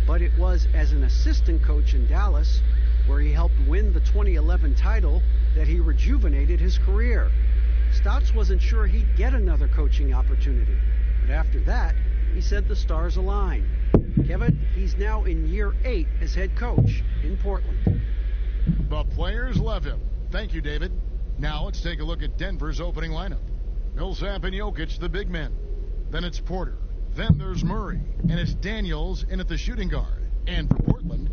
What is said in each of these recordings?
but it was as an assistant coach in Dallas, where he helped win the 2011 title, that he rejuvenated his career. Stotts wasn't sure he'd get another coaching opportunity, but after that, he said the stars aligned. Kevin, he's now in year 8 as head coach in Portland. The players love him. Thank you, David. Now let's take a look at Denver's opening lineup. Millsap and Jokic, the big men. Then it's Porter. Then there's Murray. And it's Daniels in at the shooting guard. And for Portland,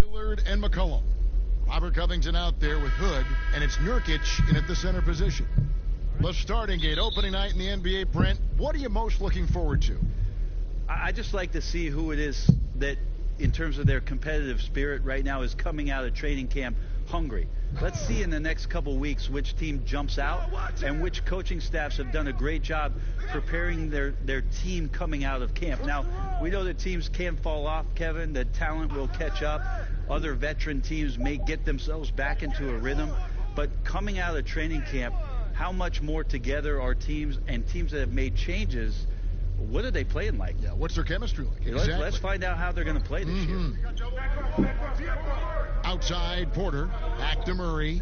Lillard and McCollum. Robert Covington out there with Hood. And it's Nurkic in at the center position. The starting gate, opening night in the NBA, Brent. What are you most looking forward to? I just like to see who it is that, in terms of their competitive spirit right now, is coming out of training camp hungry. Let's see in the next couple weeks which team jumps out and which coaching staffs have done a great job preparing their team coming out of camp. Now, we know that teams can fall off, Kevin. The talent will catch up. Other veteran teams may get themselves back into a rhythm. But coming out of training camp, how much more together are teams, and teams that have made changes, what are they playing like? Yeah, what's their chemistry like? Exactly. Let's find out how they're going to play this year. Outside, Porter. Back to Murray.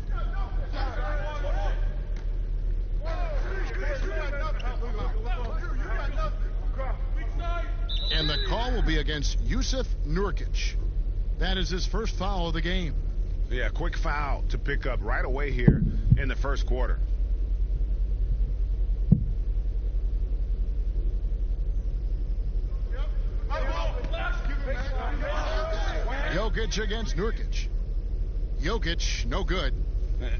And the call will be against Jusuf Nurkic. That is his first foul of the game. Yeah, quick foul to pick up right away here in the first quarter. Jokic against Nurkic. Jokic, no good.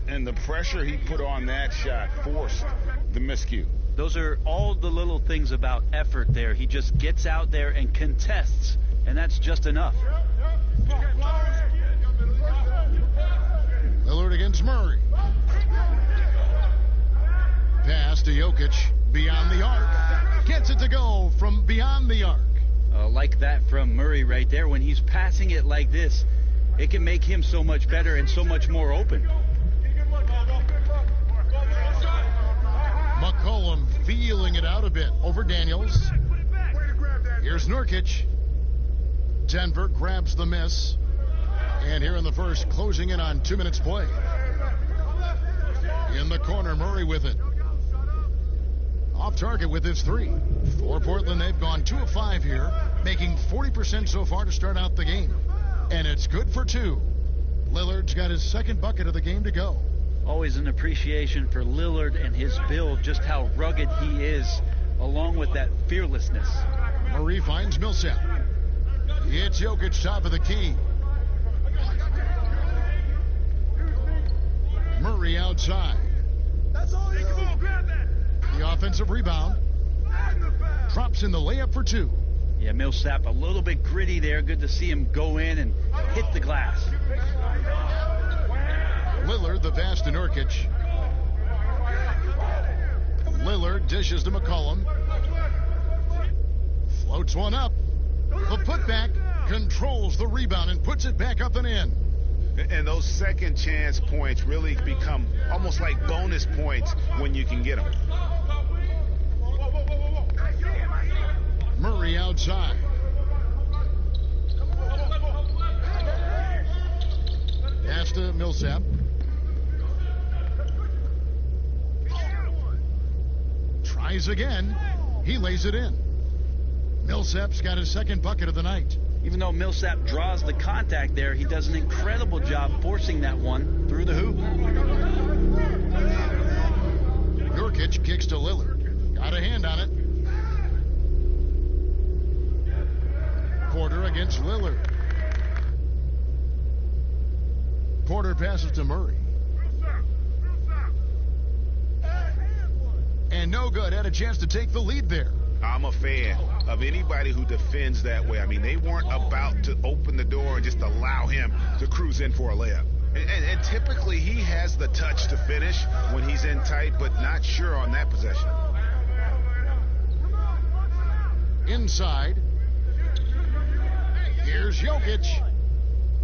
And the pressure he put on that shot forced the miscue. Those are all the little things about effort there. He just gets out there and contests, and that's just enough. Lillard against Murray. Pass to Jokic, beyond the arc. Gets it to go from beyond the arc. Like that from Murray right there. When he's passing it like this, it can make him so much better and so much more open. McCollum feeling it out a bit over Daniels. Here's Nurkic. Denver grabs the miss. And here in the first, closing in on 2 minutes play. In the corner, Murray with it. Off target with his 3. For Portland, they've gone 2 of 5 here, making 40% so far to start out the game. And it's good for 2. Lillard's got his second bucket of the game to go. Always an appreciation for Lillard and his build, just how rugged he is, along with that fearlessness. Murray finds Millsap. It's Jokic, top of the key. Murray outside. The offensive rebound. Drops in the layup for 2. Yeah, Millsap a little bit gritty there. Good to see him go in and hit the glass. Lillard, the pass to Nurkic. Lillard dishes to McCollum. Floats one up. The putback controls the rebound and puts it back up and in. And those second chance points really become almost like bonus points when you can get them. Murray outside. Pass to Millsap. Tries again. He lays it in. Millsap's got his second bucket of the night. Even though Millsap draws the contact there, he does an incredible job forcing that one through the hoop. Nurkic kicks to Lillard. Got a hand on it. Porter against Lillard. Porter passes to Murray. And no good. Had a chance to take the lead there. I'm a fan of anybody who defends that way. I mean, they weren't about to open the door and just allow him to cruise in for a layup. And typically he has the touch to finish when he's in tight, but not sure on that possession. Inside. Here's Jokic.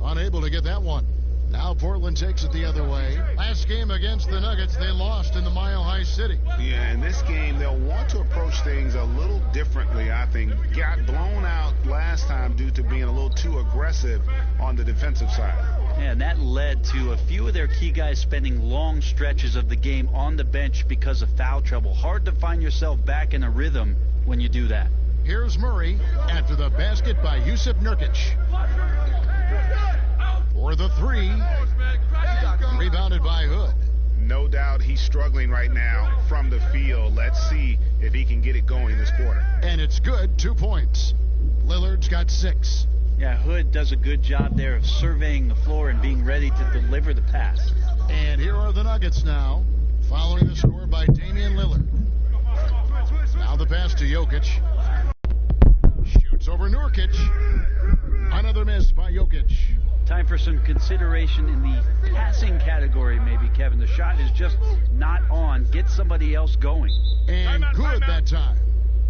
Unable to get that one. Now Portland takes it the other way. Last game against the Nuggets, they lost in the Mile High City. Yeah, in this game, they'll want to approach things a little differently, I think. Got blown out last time due to being a little too aggressive on the defensive side. Yeah, and that led to a few of their key guys spending long stretches of the game on the bench because of foul trouble. Hard to find yourself back in a rhythm when you do that. Here's Murray after the basket by Jusuf Nurkic. For the three, rebounded by Hood. No doubt he's struggling right now from the field. Let's see if he can get it going this quarter. And it's good, 2 points. Lillard's got 6. Yeah, Hood does a good job there of surveying the floor and being ready to deliver the pass. And here are the Nuggets now, following the score by Damian Lillard. Now the pass to Jokic. Shoots over Nurkic. Another miss by Jokic. Time for some consideration in the passing category, maybe, Kevin. The shot is just not on. Get somebody else going. And good that time.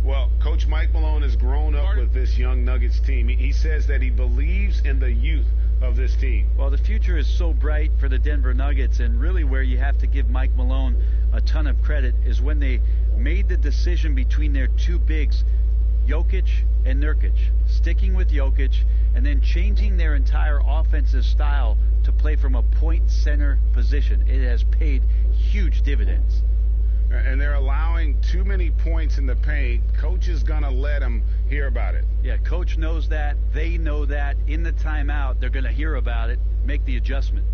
Well, Coach Mike Malone has grown up with this young Nuggets team. He says that he believes in the youth of this team. Well, the future is so bright for the Denver Nuggets, and really where you have to give Mike Malone a ton of credit is when they made the decision between their two bigs, Jokic and Nurkic, sticking with Jokic and then changing their entire offensive style to play from a point center position. It has paid huge dividends. And they're allowing too many points in the paint. Coach is going to let them hear about it. Yeah, Coach knows that. They know that. In the timeout, they're going to hear about it, make the adjustment.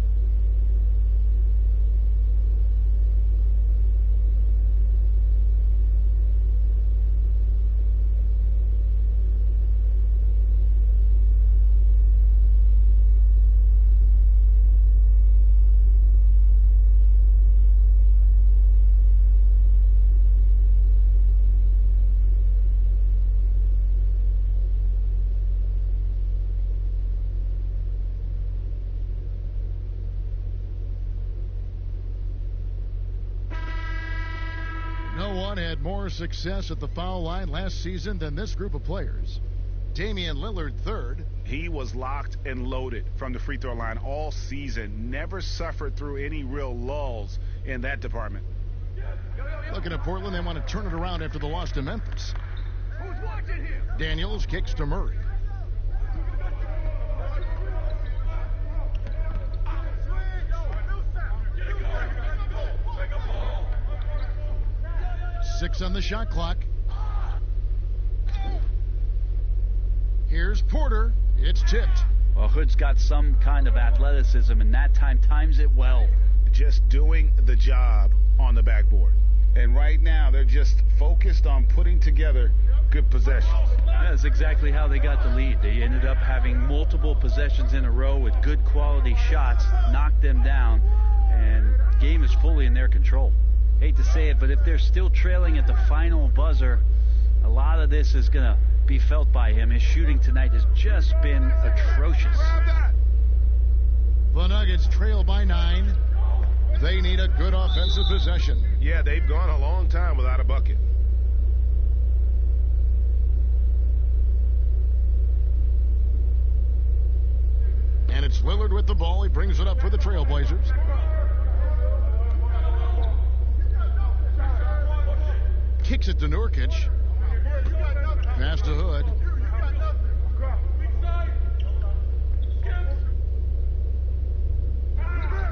Had more success at the foul line last season than this group of players. Damian Lillard third. He was locked and loaded from the free throw line all season. Never suffered through any real lulls in that department. Looking at Portland, they want to turn it around after the loss to Memphis. Daniels kicks to Murray. Six on the shot clock. Here's Porter. It's tipped. Well, Hood's got some kind of athleticism, and that time times it well. Just doing the job on the backboard. And right now, they're just focused on putting together good possessions. That's exactly how they got the lead. They ended up having multiple possessions in a row with good quality shots, knocked them down, and game is fully in their control. Hate to say it, but if they're still trailing at the final buzzer, a lot of this is going to be felt by him. His shooting tonight has just been atrocious. The Nuggets trail by 9. They need a good offensive possession. Yeah, they've gone a long time without a bucket. And it's Lillard with the ball. He brings it up for the Trailblazers. Kicks it to Nurkic. Pass to Hood.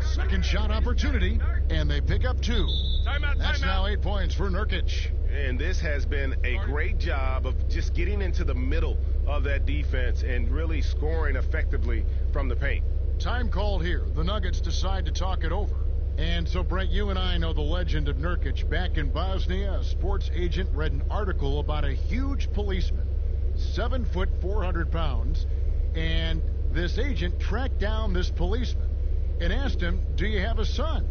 Second shot opportunity, and they pick up 2. That's now 8 points for Nurkic. And this has been a great job of just getting into the middle of that defense and really scoring effectively from the paint. Time called here. The Nuggets decide to talk it over. And so, Brent, you and I know the legend of Nurkic. Back in Bosnia, a sports agent read an article about a huge policeman, 7 foot, 400 pounds, and this agent tracked down this policeman and asked him, do you have a son?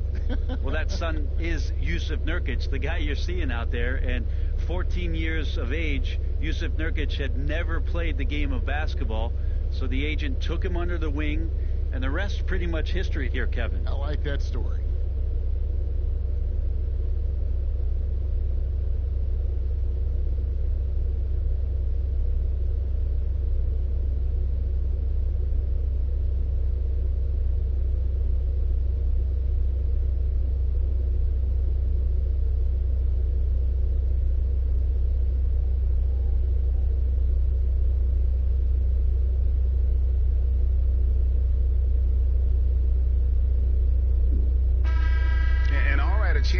Well, that son is Jusuf Nurkic, the guy you're seeing out there, and 14 years of age, Jusuf Nurkic had never played the game of basketball, so the agent took him under the wing, and the rest pretty much history here, Kevin. I like that story.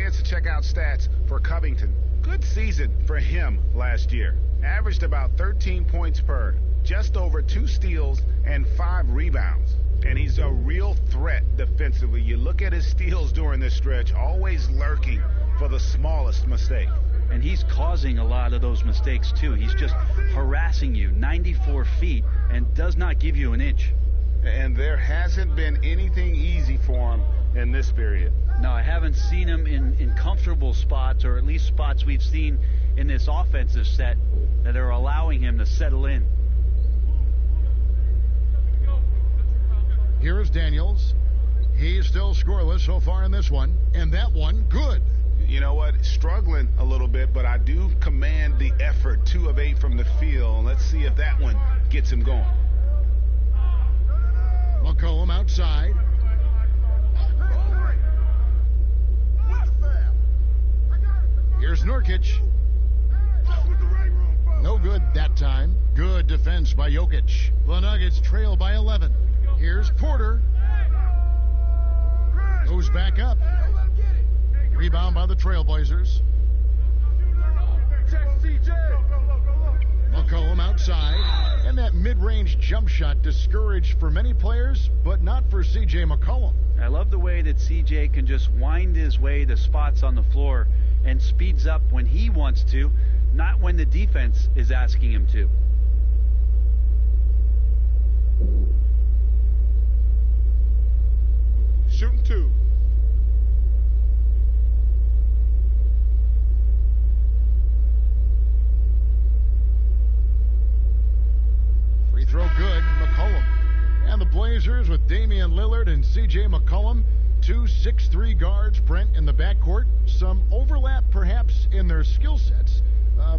chance to check out stats for Covington. Good season for him last year. Averaged about 13 points per, just over 2 steals and 5 rebounds. And he's a real threat defensively. You look at his steals during this stretch, always lurking for the smallest mistake. And he's causing a lot of those mistakes, too. He's just harassing you 94 feet and does not give you an inch. And there hasn't been anything easy for him in this period. No, I haven't seen him in comfortable spots, or at least spots we've seen in this offensive set that are allowing him to settle in. Here is Daniels. He's still scoreless so far in this one, and that one, good. You know what? Struggling a little bit, but I do command the effort. 2 of 8 from the field. Let's see if that one gets him going. McCollum outside. Here's Nurkic. No good that time. Good defense by Jokic. The Nuggets trail by 11. Here's Porter. Goes back up. Rebound by the Trailblazers. McCollum outside. And that mid-range jump shot discouraged for many players, but not for C.J. McCollum. I love the way that C.J. can just wind his way to spots on the floor and speeds up when he wants to, not when the defense is asking him to. Shooting 2. Free throw good, McCollum. And the Blazers with Damian Lillard and C.J. McCollum, 2 6'3" guards, Brent, in the backcourt. Some overlap perhaps in their skill sets,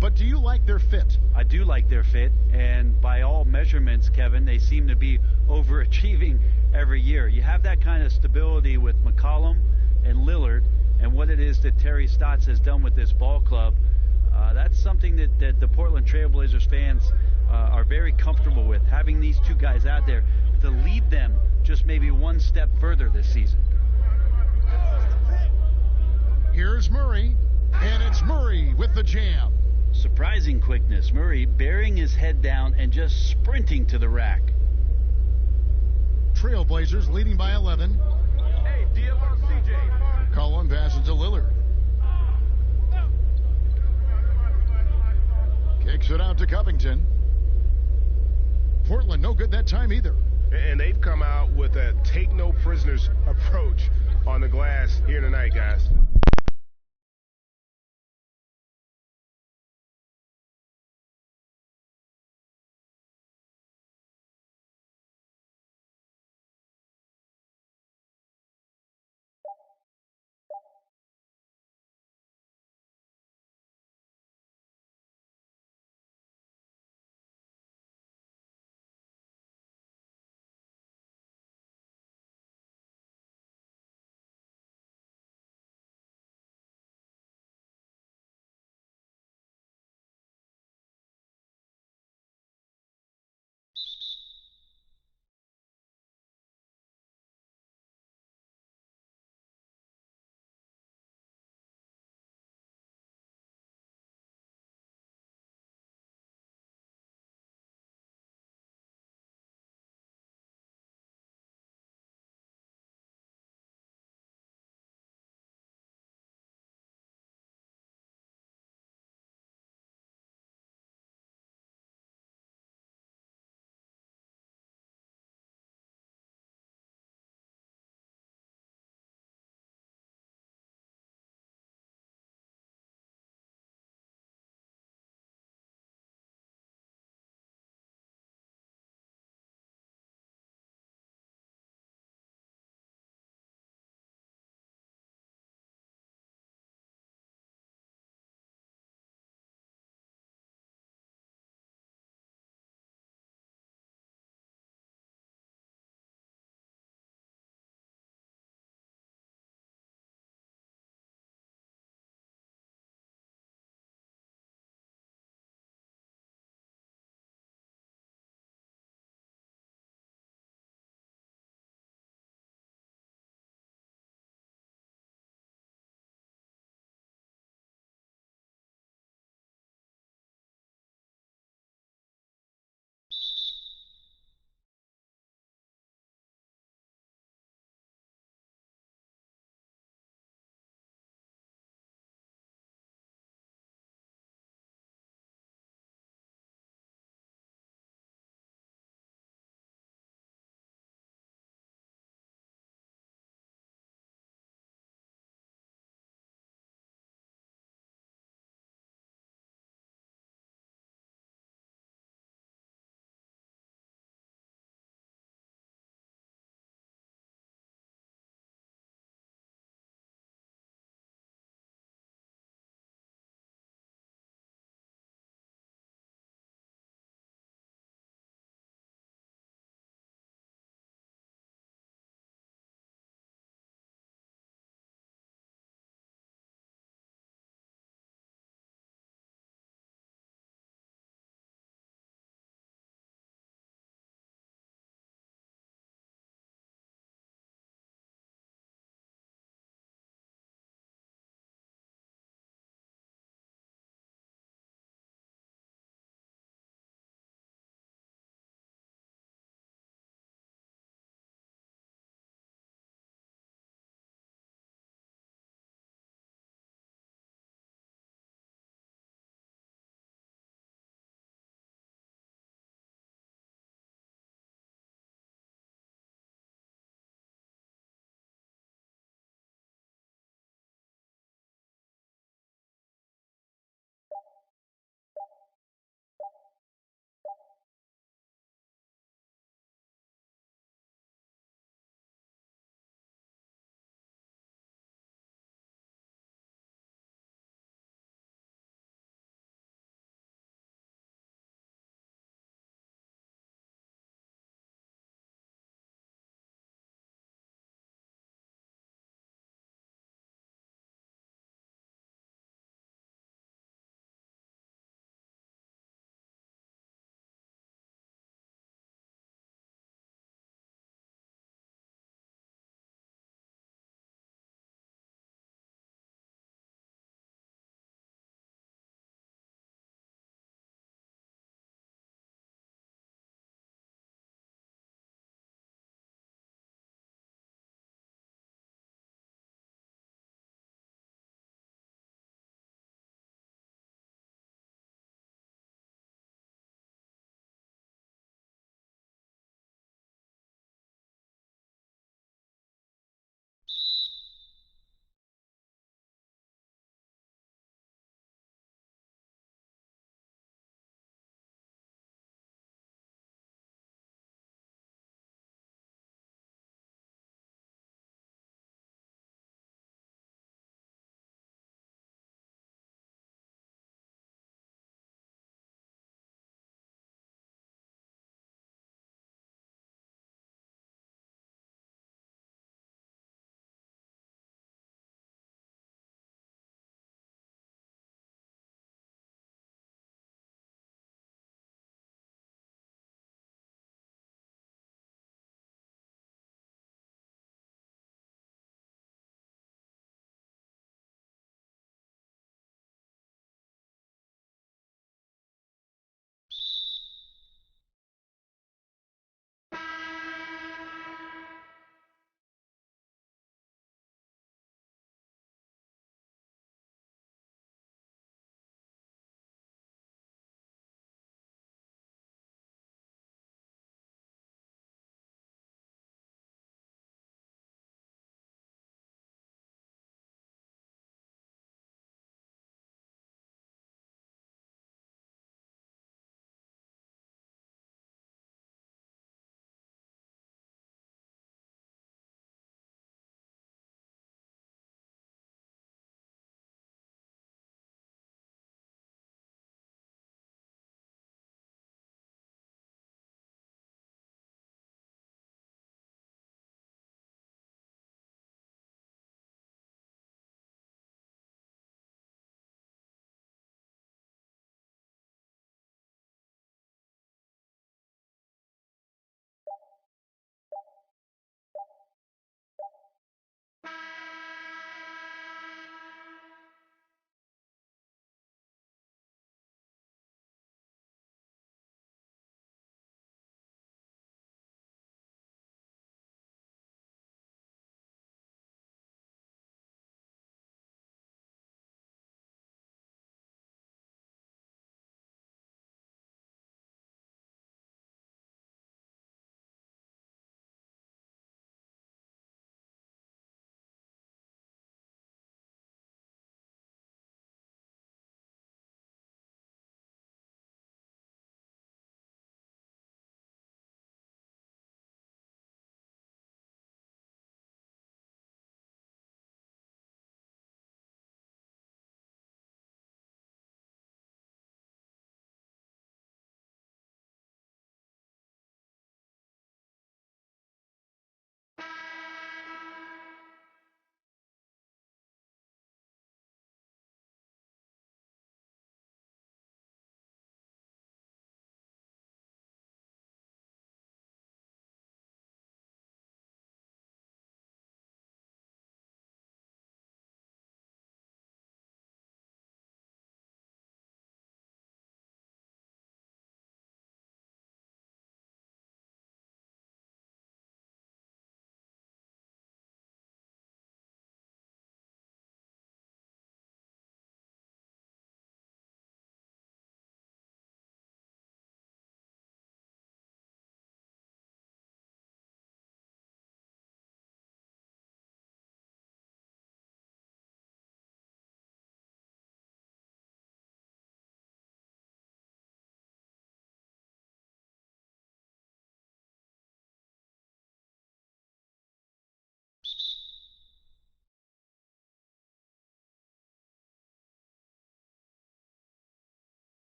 but do you like their fit? I do like their fit, and by all measurements, Kevin, they seem to be overachieving every year. You have that kind of stability with McCollum and Lillard, and what it is that Terry Stotts has done with this ball club. That's something that the Portland Trailblazers fans are very comfortable with, having these 2 guys out there to lead them just maybe one step further this season. Here's Murray, and it's Murray with the jam. Surprising quickness. Murray bearing his head down and just sprinting to the rack. Trailblazers leading by 11. Hey, DFR CJ. McCollum passes to Lillard. Kicks it out to Covington. Portland no good that time either. And they've come out with a take no prisoners approach on the glass here tonight, guys.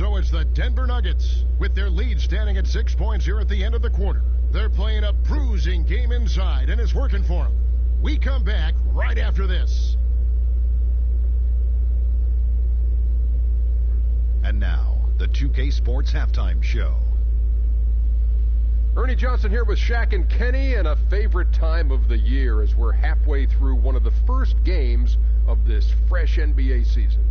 So it's the Denver Nuggets with their lead standing at 6 points here at the end of the quarter. They're playing a bruising game inside, and it's working for them. We come back right after this. And now, the 2K Sports Halftime Show. Ernie Johnson here with Shaq and Kenny, and a favorite time of the year as we're halfway through one of the first games of this fresh NBA season.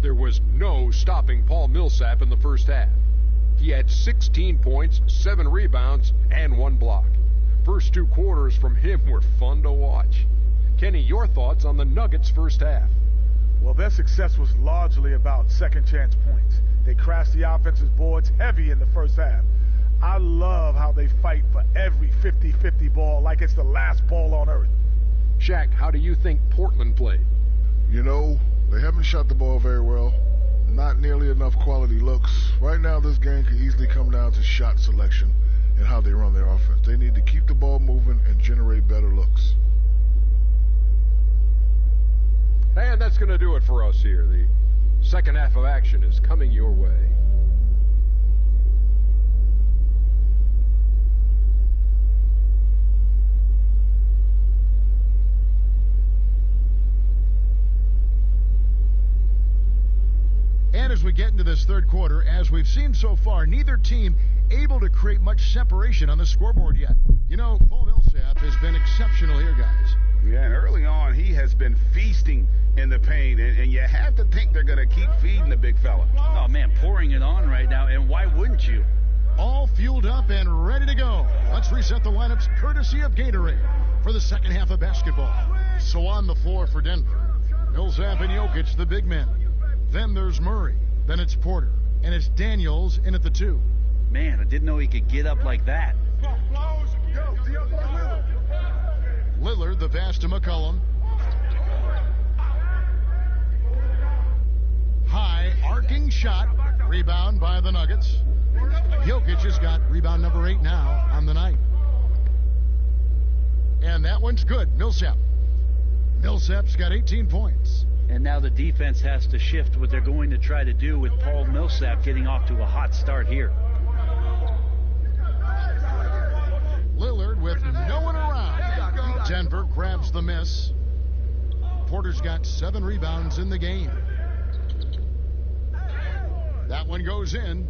There was no stopping Paul Millsap in the first half. He had 16 points, 7 rebounds, and 1 block. First 2 quarters from him were fun to watch. Kenny, your thoughts on the Nuggets' first half? Well, their success was largely about second chance points. They crashed the offensive boards heavy in the first half. I love how they fight for every 50-50 ball like it's the last ball on earth. Shaq, how do you think Portland played? You know, they haven't shot the ball very well. Not nearly enough quality looks. Right now, this game could easily come down to shot selection and how they run their offense. They need to keep the ball moving and generate better looks. And that's going to do it for us here. The second half of action is coming your way. And as we get into this third quarter, as we've seen so far, neither team able to create much separation on the scoreboard yet. You know, Paul Millsap has been exceptional here, guys. Yeah, and early on, he has been feasting in the paint, and you have to think they're going to keep feeding the big fella. Oh, man, pouring it on right now, and why wouldn't you? All fueled up and ready to go. Let's reset the lineups courtesy of Gatorade for the second half of basketball. So on the floor for Denver, Millsap and Jokic, the big men. Then there's Murray. Then it's Porter. And it's Daniels in at the 2. Man, I didn't know he could get up like that. Lillard, the pass to McCollum. High, arcing shot. Rebound by the Nuggets. Jokic has got rebound number 8 now on the night. And that one's good. Millsap. Millsap's got 18 points. And now the defense has to shift what they're going to try to do with Paul Millsap getting off to a hot start here. Lillard with no one around. Denver grabs the miss. Porter's got 7 rebounds in the game. That one goes in.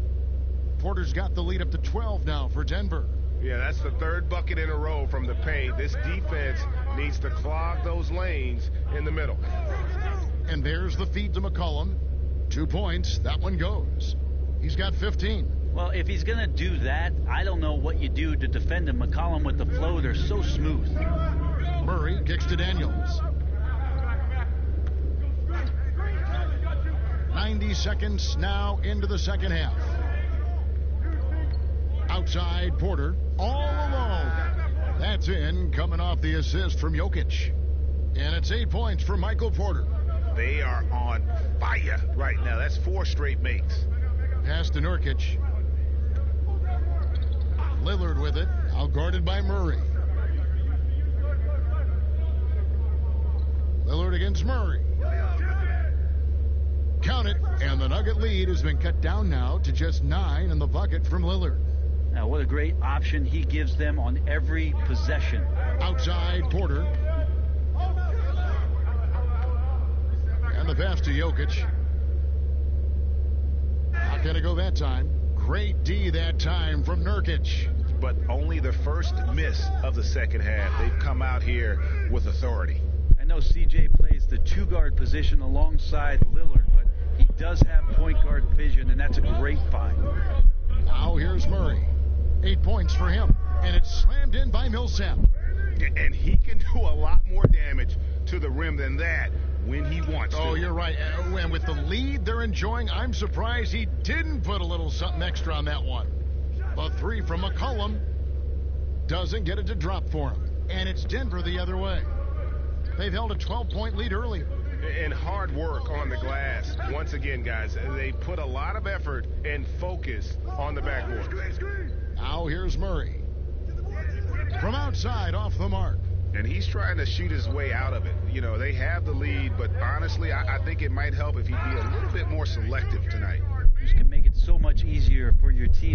Porter's got the lead up to 12 now for Denver. Yeah, that's the third bucket in a row from the paint. This defense needs to clog those lanes in the middle. And there's the feed to McCollum. 2 points. That one goes. He's got 15. Well, if he's going to do that, I don't know what you do to defend him. McCollum with the flow, they're so smooth. Murray kicks to Daniels. 90 seconds now into the second half. Outside Porter, all alone. That's in, coming off the assist from Jokic. And it's 8 points for Michael Porter. They are on fire right now. That's 4 straight makes. Pass to Nurkic. Lillard with it, now guarded by Murray. Lillard against Murray. Count it, and the Nugget lead has been cut down now to just 9 in the bucket from Lillard. Now, what a great option he gives them on every possession. Outside Porter. And the pass to Jokic. Not going to go that time. Great D that time from Nurkic. But only the first miss of the second half. They've come out here with authority. I know CJ plays the 2-guard position alongside Lillard, but he does have point guard vision, and that's a great find. Now here's Murray. 8 points for him, and it's slammed in by Millsap. And he can do a lot more damage to the rim than that when he wants to. Oh, you're right. And with the lead they're enjoying, I'm surprised he didn't put a little something extra on that one. The 3 from McCollum doesn't get it to drop for him. And it's Denver the other way. They've held a 12-point lead early. And hard work on the glass. Once again, guys, they put a lot of effort and focus on the backboard. Now here's Murray. From outside, off the mark. And he's trying to shoot his way out of it. You know, they have the lead, but honestly, I think it might help if he'd be a little bit more selective tonight. This can make it so much easier for your team.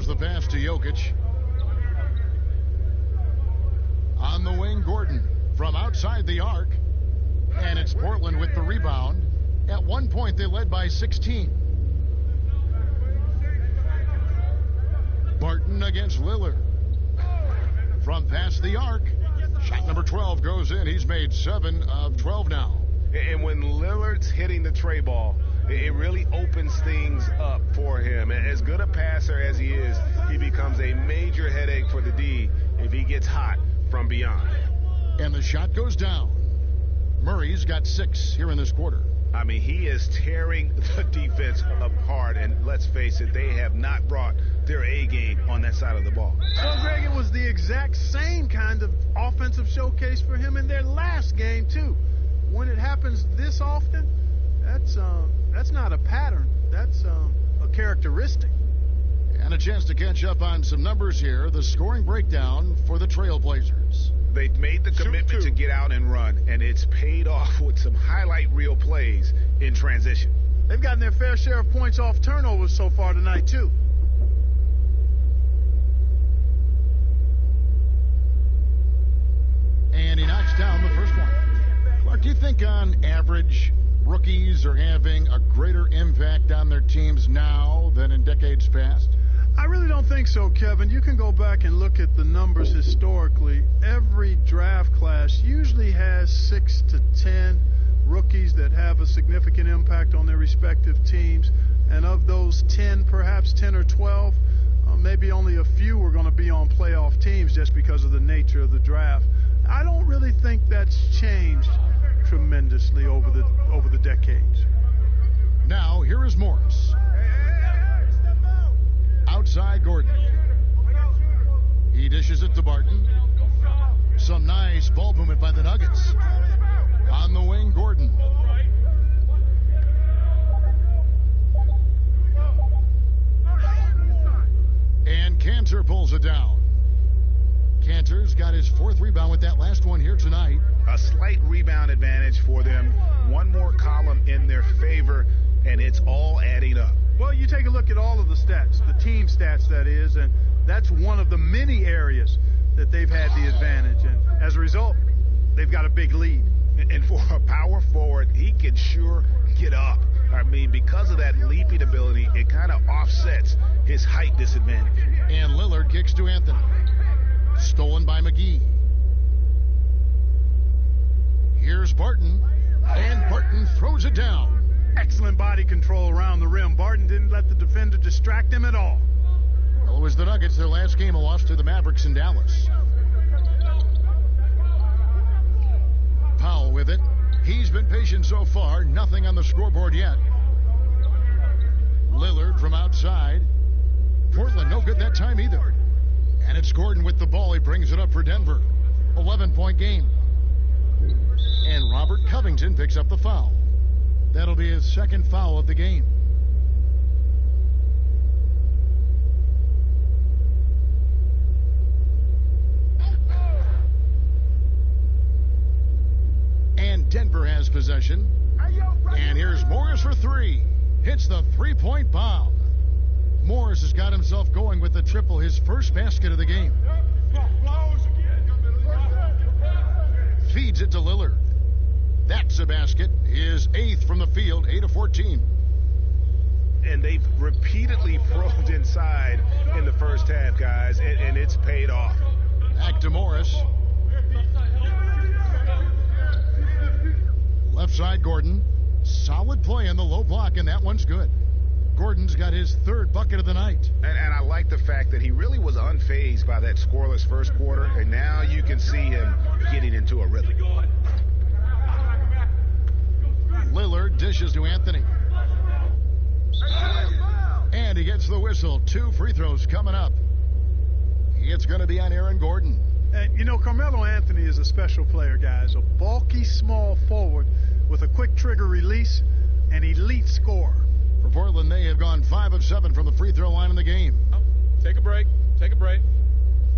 Here's the pass to Jokic. On the wing, Gordon from outside the arc. And it's Portland with the rebound. At one point, they led by 16. Barton against Lillard. From past the arc. Shot number 12 goes in. He's made 7 of 12 now. And when Lillard's hitting the tray ball, it really opens things up for him. As good a passer as he is, he becomes a major headache for the D if he gets hot from beyond. And the shot goes down. Murray's got 6 here in this quarter. I mean, he is tearing the defense apart, and let's face it, they have not brought their A game on that side of the ball. Well, Greg, it was the exact same kind of offensive showcase for him in their last game, too. When it happens this often, that's not a pattern. That's a characteristic. And a chance to catch up on some numbers here. The scoring breakdown for the Trailblazers. They made the commitment to get out and run, and it's paid off with some highlight reel plays in transition. They've gotten their fair share of points off turnovers so far tonight, too. And he knocks down the first one. Clark, do you think on average rookies are having a greater impact on their teams now than in decades past? I really don't think so, Kevin. You can go back and look at the numbers historically. Every draft class usually has 6 to 10 rookies that have a significant impact on their respective teams. And of those 10, perhaps 10 or 12, maybe only a few are going to be on playoff teams just because of the nature of the draft. I don't really think that's changed tremendously over the decades. Now, here is Morris. Outside Gordon. He dishes it to Barton. Some nice ball movement by the Nuggets. On the wing, Gordon. And Cantor pulls it down. Cantor's got his 4th rebound with that last one here tonight. A slight rebound advantage for them. One more column in their favor, and it's all adding up. Well, you take a look at all of the stats, the team stats, that is, and that's one of the many areas that they've had the advantage. And as a result, they've got a big lead. And for a power forward, he can sure get up. I mean, because of that leaping ability, it kind of offsets his height disadvantage. And Lillard kicks to Anthony. Stolen by McGee. Here's Barton. And Barton throws it down. Excellent body control around the rim. Barton didn't let the defender distract him at all. Well, it was the Nuggets, their last game, a loss to the Mavericks in Dallas. Powell with it. He's been patient so far. Nothing on the scoreboard yet. Lillard from outside. Portland no good that time either. And it's Gordon with the ball. He brings it up for Denver. 11-point game. And Robert Covington picks up the foul. That'll be his 2nd foul of the game. And Denver has possession. And here's Morris for 3. Hits the 3-point bomb. Morris has got himself going with the triple, his first basket of the game. Feeds it to Lillard. That's a basket. His 8th from the field, 8 of 14. And they've repeatedly probed inside in the first half, guys, and it's paid off. Back to Morris. Left side, Gordon. Solid play in the low block, and that one's good. Gordon's got his 3rd bucket of the night. And I like the fact that he really was unfazed by that scoreless first quarter, and now you can see him getting into a rhythm. Lillard dishes to Anthony. And he gets the whistle. 2 free throws coming up. It's going to be on Aaron Gordon. And, you know, Carmelo Anthony is a special player, guys. A bulky, small forward with a quick trigger release, an elite scorer. For Portland, they have gone 5 of 7 from the free throw line in the game. Take a break. Take a break.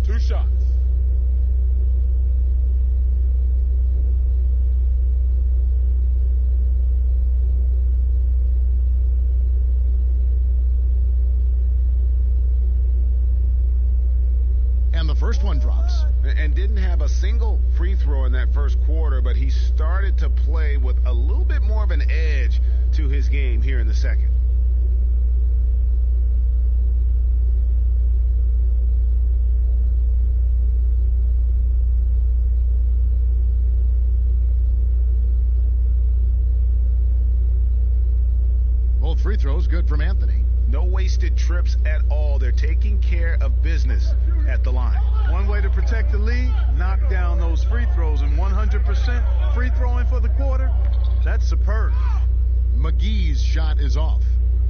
2 shots. first one drops. And didn't have a single free throw in that first quarter, but he started to play with a little bit more of an edge to his game here in the second. Both free throws good from Anthony. No wasted trips at all. They're taking care of business at the line. One way to protect the lead, knock down those free throws, and 100% free throwing for the quarter, that's superb. McGee's shot is off.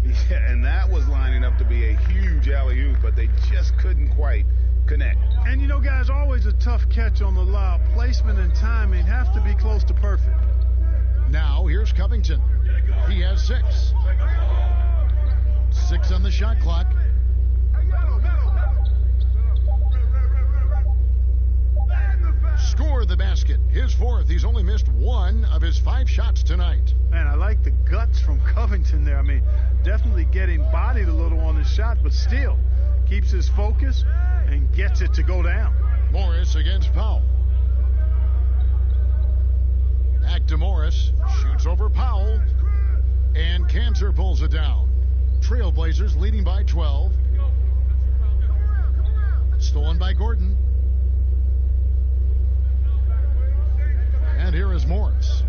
Yeah, and that was lining up to be a huge alley-oop, but they just couldn't quite connect. And you know, guys, always a tough catch on the lob. Placement and timing have to be close to perfect. Now here's Covington. He has 6. 6 on the shot clock. Score the basket. His 4th. He's only missed 1 of his 5 shots tonight. Man, I like the guts from Covington there. I mean, definitely getting bodied a little on his shot, but still keeps his focus and gets it to go down. Morris against Powell. Back to Morris. Shoots over Powell. And Cancer pulls it down. Trailblazers leading by 12. Stolen by Gordon. And here is Morris.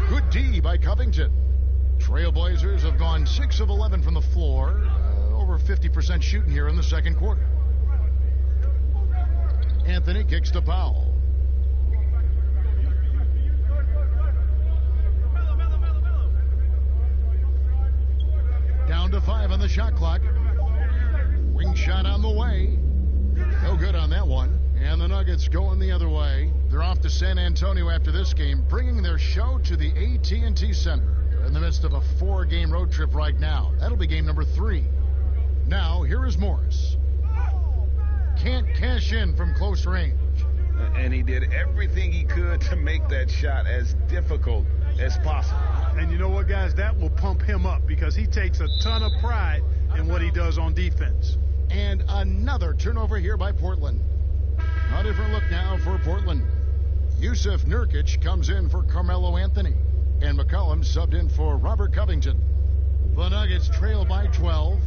Good D by Covington. Trailblazers have gone 6 of 11 from the floor. Over 50% shooting here in the second quarter. Anthony kicks to Powell. Down to 5 on the shot clock. Wing shot on the way. No good on that one. And the Nuggets going the other way. They're off to San Antonio after this game, bringing their show to the AT&T Center. They're in the midst of a 4-game road trip right now. That'll be game number 3. Now, here is Morris. Can't cash in from close range. And he did everything he could to make that shot as difficult as possible. And you know what, guys? That will pump him up because he takes a ton of pride in what he does on defense. And another turnover here by Portland. A different look now for Portland. Yusuf Nurkic comes in for Carmelo Anthony. And McCollum subbed in for Robert Covington. The Nuggets trail by 12.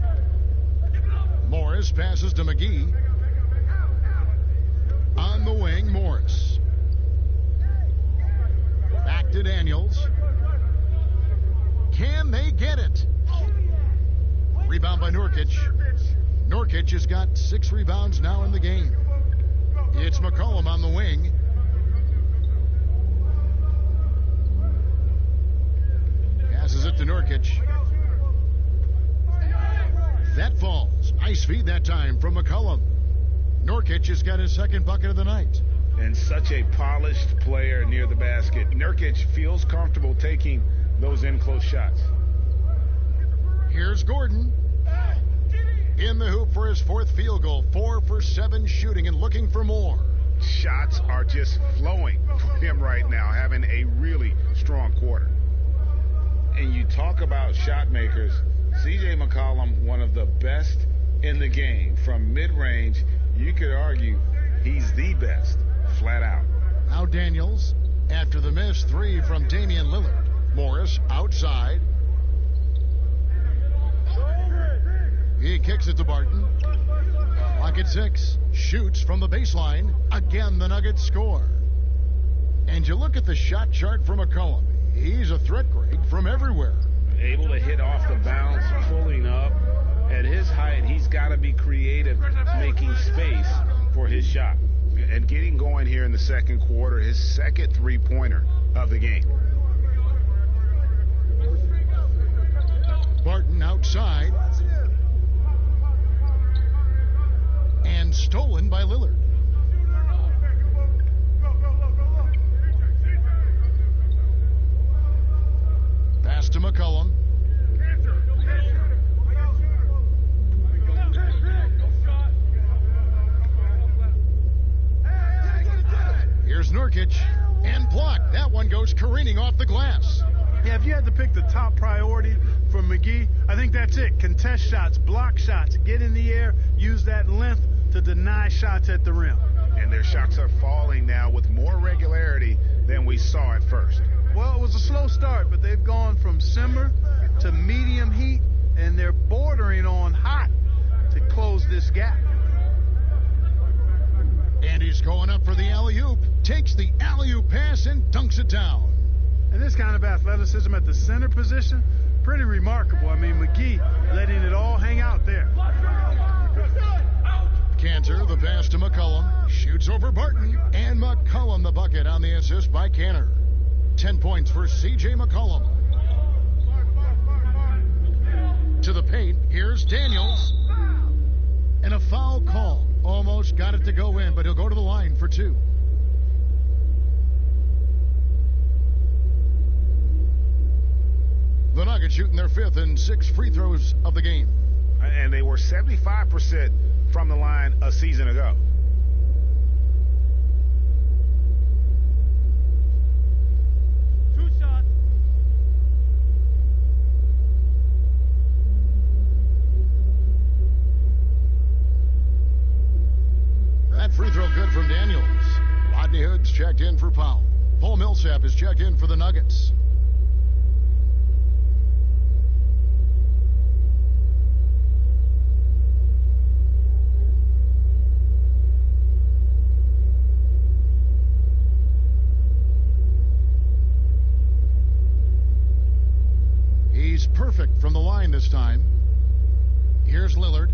Morris passes to McGee. On the wing, Morris. Back to Daniels. Can they get it? Rebound by Nurkic. Nurkic has got 6 rebounds now in the game. It's McCollum on the wing. Passes it to Nurkic. That falls. Nice feed that time from McCollum. Nurkic has got his 2nd bucket of the night. And such a polished player near the basket. Nurkic feels comfortable taking those in-close shots. Here's Gordon. In the hoop for his 4th field goal. 4 for 7 shooting and looking for more. Shots are just flowing for him right now, having a really strong quarter. And you talk about shot makers. C.J. McCollum, one of the best in the game. From mid-range, you could argue he's the best, flat out. Now Daniels, after the missed 3 from Damian Lillard. Morris outside. He kicks it to Barton. Clock at 6. Shoots from the baseline. Again, the Nuggets score. And you look at the shot chart for McCollum. He's a threat, Greg, from everywhere. Able to hit off the bounce, pulling up. At his height, he's got to be creative, making space for his shot. And getting going here in the second quarter, his 2nd 3-pointer of the game. Barton outside. And stolen by Lillard. Pass to McCollum. Here's Nurkic. And blocked. That one goes careening off the glass. Yeah, if you had to pick the top priority for McGee, I think that's it. Contest shots, block shots, get in the air, use that length to deny shots at the rim. And their shots are falling now with more regularity than we saw at first. Well, it was a slow start, but they've gone from simmer to medium heat, and they're bordering on hot to close this gap. And he's going up for the alley-oop, takes the alley-oop pass and dunks it down. And this kind of athleticism at the center position, pretty remarkable. I mean, McGee letting it all hang out there. Cantor, the pass to McCollum, shoots over Barton, and McCollum the bucket on the assist by Cantor. 10 points for C.J. McCollum. To the paint, here's Daniels. And a foul call. Almost got it to go in, but he'll go to the line for 2. The Nuggets shooting their 5th and 6th free throws of the game. And they were 75% from the line a season ago. That free throw good from Daniels. Rodney Hood's checked in for Powell. Paul Millsap is checked in for the Nuggets. He's perfect from the line this time. Here's Lillard.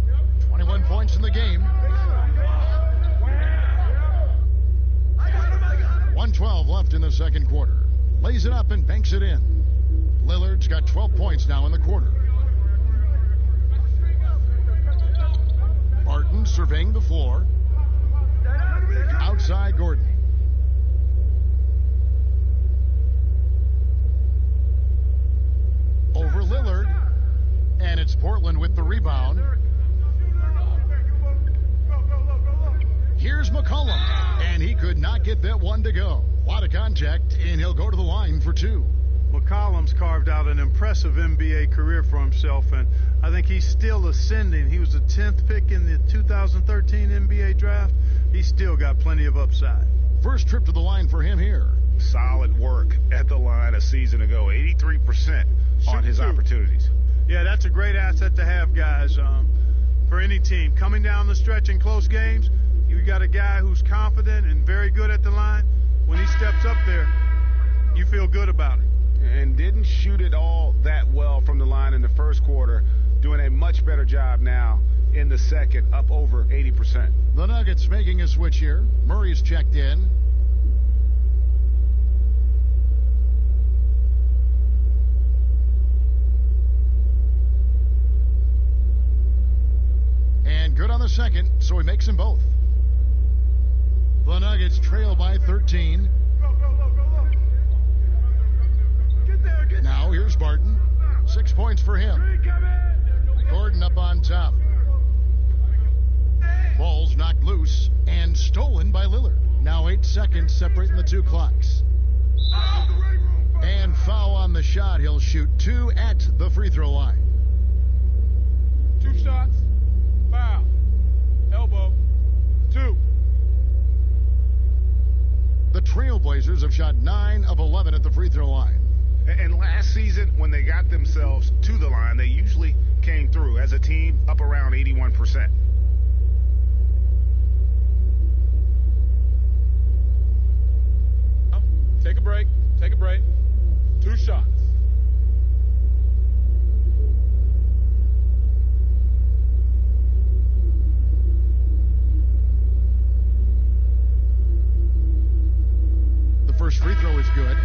21 points in the game. 1:12 left in the second quarter. Lays it up and banks it in. Lillard's got 12 points now in the quarter. Barton surveying the floor. Outside Gordon. Over Lillard. And it's Portland with the rebound. Here's McCollum, and he could not get that one to go. A lot of contact, and he'll go to the line for 2. McCollum's carved out an impressive NBA career for himself, and I think he's still ascending. He was the 10th pick in the 2013 NBA draft. He's still got plenty of upside. First trip to the line for him here. Solid work at the line a season ago. 83% on his opportunities. Yeah, that's a great asset to have, guys, for any team. Coming down the stretch in close games, you got a guy who's confident and very good at the line. When he steps up there, you feel good about it. And didn't shoot it all that well from the line in the first quarter. Doing a much better job now in the second, up over 80%. The Nuggets making a switch here. Murray's checked in. And good on the second, so he makes them both. The Nuggets trail by 13. Now here's Barton. 6 points for him. Gordon up on top. Ball's knocked loose and stolen by Lillard. Now 8 seconds separating the 2 clocks. And foul on the shot. He'll shoot 2 at the free throw line. 2 shots. Foul. Elbow. 2. The Trailblazers have shot 9 of 11 at the free throw line. And last season, when they got themselves to the line, they usually came through as a team up around 81%. Take a break. Take a break. 2 shots. The first free throw is good.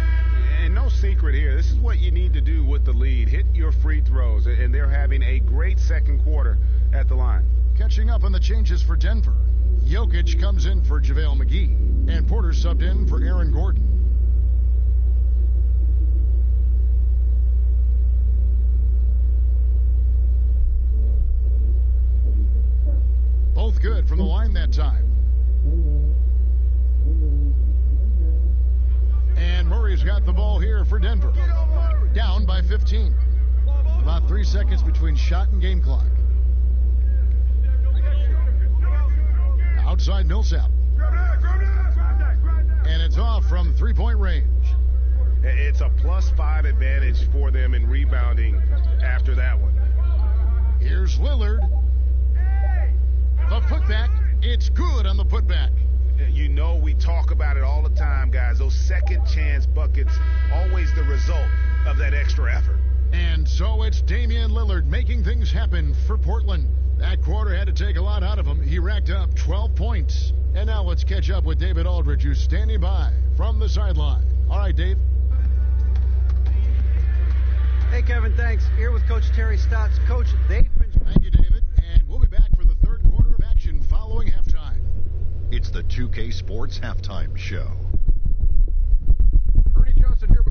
And no secret here. This is what you need to do with the lead. Hit your free throws. And they're having a great second quarter at the line. Catching up on the changes for Denver. Jokic comes in for JaVale McGee. And Porter subbed in for Aaron Gordon. Both good from the line that time. And Murray's got the ball here for Denver. Down by 15. About 3 seconds between shot and game clock. Outside Millsap. And it's off from three-point range. It's a +5 advantage for them in rebounding after that one. Here's Lillard. The putback. It's good on the putback. You know, we talk about it all the time, guys. Those second chance buckets, always the result of that extra effort. And so it's Damian Lillard making things happen for Portland. That quarter had to take a lot out of him. He racked up 12 points. And now let's catch up with David Aldridge, who's standing by from the sideline. All right, Dave. Hey, Kevin, thanks. Here with Coach Terry Stotts. Coach, they've been... Thank you, David. And we'll be back for the third quarter of action following halftime. It's the 2K Sports Halftime Show. Ernie Johnson here,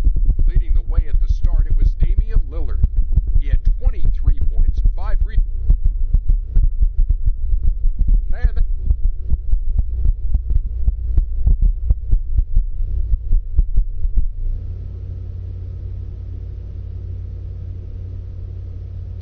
leading the way at the start. It was Damian Lillard. He had 23 points, 5 rebounds.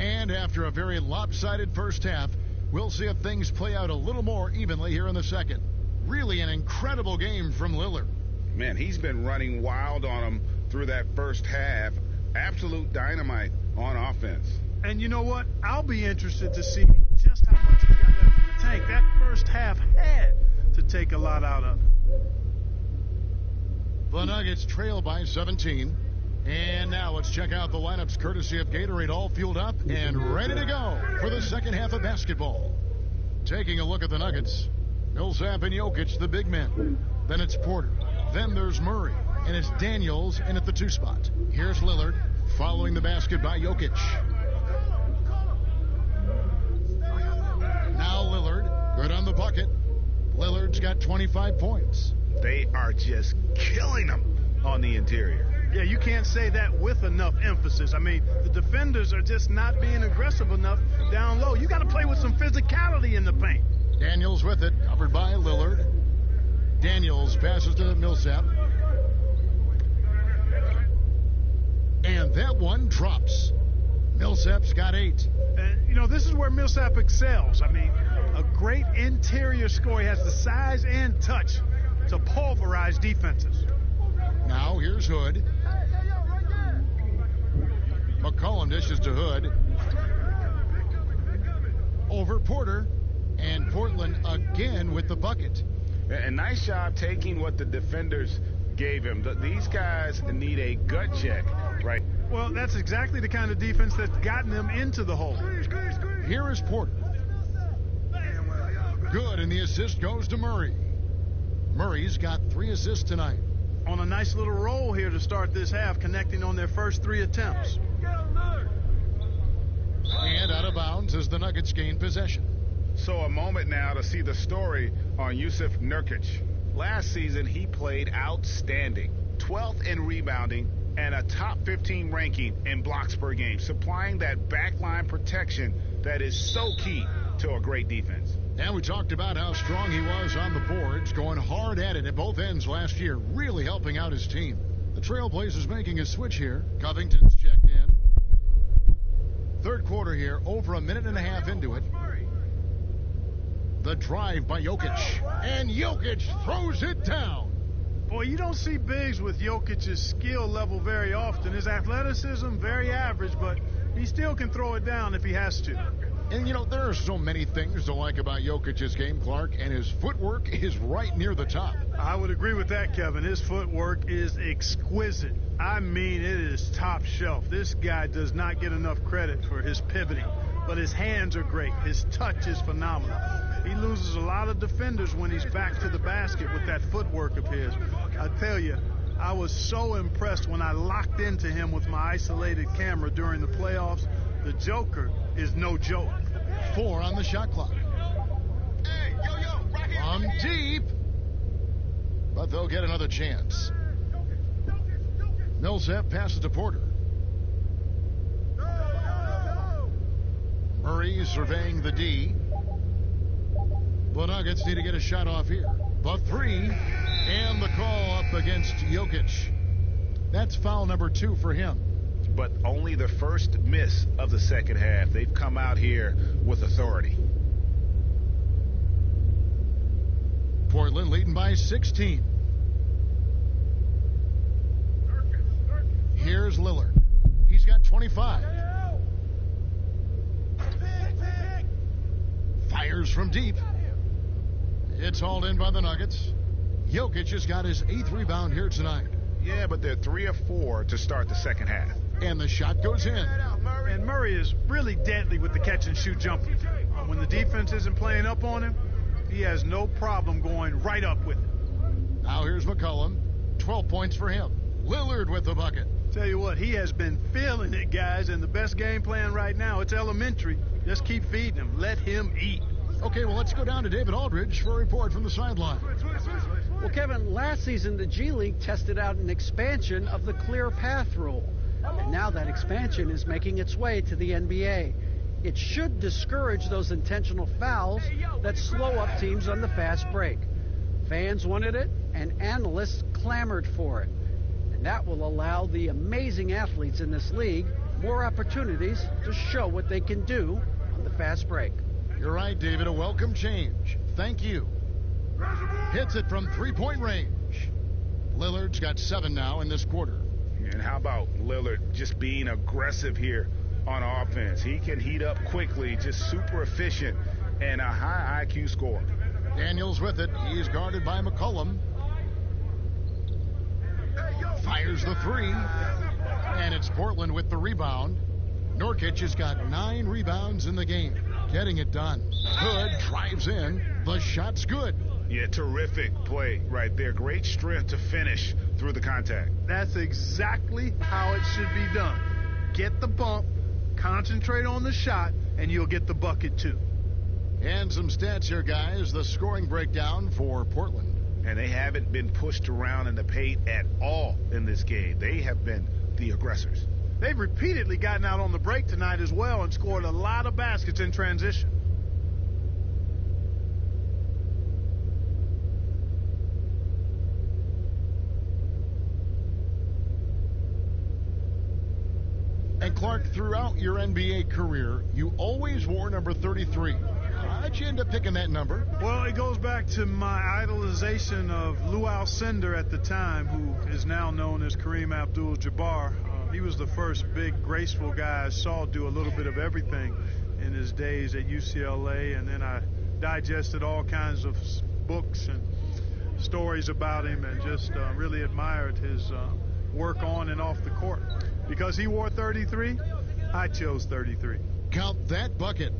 And after a very lopsided first half, we'll see if things play out a little more evenly here in the second. Really an incredible game from Lillard. Man, he's been running wild on them through that first half. Absolute dynamite on offense. And you know what? I'll be interested to see just how much he's got left in the tank. That first half had to take a lot out of it. The Nuggets trail by 17. And now let's check out the lineups courtesy of Gatorade, all fueled up and ready to go for the second half of basketball. Taking a look at the Nuggets, Millsap and Jokic, the big men. Then it's Porter. Then there's Murray. And it's Daniels in at the 2 spot. Here's Lillard following the basket by Jokic. Now Lillard, good on the bucket. Lillard's got 25 points. They are just killing them on the interior. Yeah, you can't say that with enough emphasis. I mean, the defenders are just not being aggressive enough down low. You got to play with some physicality in the paint. Daniels with it, covered by Lillard. Daniels passes to Millsap. And that one drops. Millsap's got 8. You know, this is where Millsap excels. I mean, a great interior scorer. He has the size and touch to pulverize defenses. Now here's Hood. McCollum dishes to Hood. Over Porter. And Portland again with the bucket. And nice job taking what the defenders gave him. These guys need a gut check, right? Well, that's exactly the kind of defense that's gotten them into the hole. Here is Porter. Good, and the assist goes to Murray. Murray's got 3 assists tonight. On a nice little roll here to start this half, connecting on their first 3 attempts. And out of bounds as the Nuggets gain possession. So a moment now to see the story on Jusuf Nurkic. Last season, he played outstanding. 12th in rebounding and a top 15 ranking in blocks per game, supplying that backline protection that is so key to a great defense. And we talked about how strong he was on the boards, going hard at it at both ends last year, really helping out his team. The Trailblazers making a switch here. Covington's checked in. Third quarter here, over a minute and a half into it. The drive by Jokic. And Jokic throws it down. Boy, you don't see bigs with Jokic's skill level very often. His athleticism, very average, but he still can throw it down if he has to. And, you know, there are so many things to like about Jokic's game, Clark, and his footwork is right near the top. I would agree with that, Kevin. His footwork is exquisite. I mean, it is top shelf. This guy does not get enough credit for his pivoting, but his hands are great. His touch is phenomenal. He loses a lot of defenders when he's back to the basket with that footwork of his. I tell you, I was so impressed when I locked into him with my isolated camera during the playoffs. The Joker is no joke. 4 on the shot clock. Hey, right here. From deep. But they'll get another chance. Millsap passes to Porter. Murray surveying the D. The Nuggets need to get a shot off here. The 3. And the call up against Jokic. That's foul number 2 for him. but only the first miss of the second half. They've come out here with authority. Portland leading by 16. Here's Lillard. He's got 25. Fires from deep. It's hauled in by the Nuggets. Jokic has got his 8th rebound here tonight. Yeah, but they're 3 of 4 to start the second half. And the shot goes in. And Murray is really deadly with the catch-and-shoot jumper. When the defense isn't playing up on him, he has no problem going right up with it. Now here's McCollum. 12 points for him. Lillard with the bucket. Tell you what, he has been feeling it, guys, and the best game plan right now, it's elementary. Just keep feeding him. Let him eat. Okay, well, let's go down to David Aldridge for a report from the sideline. Well, Kevin, last season the G League tested out an expansion of the clear path rule. And now that expansion is making its way to the NBA. It should discourage those intentional fouls that slow up teams on the fast break. Fans wanted it, and analysts clamored for it. And that will allow the amazing athletes in this league more opportunities to show what they can do on the fast break. You're right, David. A welcome change. Thank you. Hits it from three-point range. Lillard's got 7 now in this quarter. And how about Lillard just being aggressive here on offense? He can heat up quickly, just super efficient, and a high IQ score. Daniels with it. He's guarded by McCollum. Fires the 3. And it's Portland with the rebound. Nurkic has got 9 rebounds in the game. Getting it done. Hood drives in. The shot's good. Yeah, terrific play right there. Great strength to finish through the contact. That's exactly how it should be done. Get the bump, concentrate on the shot, and you'll get the bucket too. And some stats here, guys. The scoring breakdown for Portland. And they haven't been pushed around in the paint at all in this game. They have been the aggressors. They've repeatedly gotten out on the break tonight as well and scored a lot of baskets in transition. And Clark, throughout your NBA career, you always wore number 33. How'd you end up picking that number? Well, it goes back to my idolization of Lou Alcindor at the time, who is now known as Kareem Abdul-Jabbar. He was the first big, graceful guy I saw do a little bit of everything in his days at UCLA, and then I digested all kinds of books and stories about him and just really admired his work on and off the court. Because he wore 33, I chose 33. Count that bucket.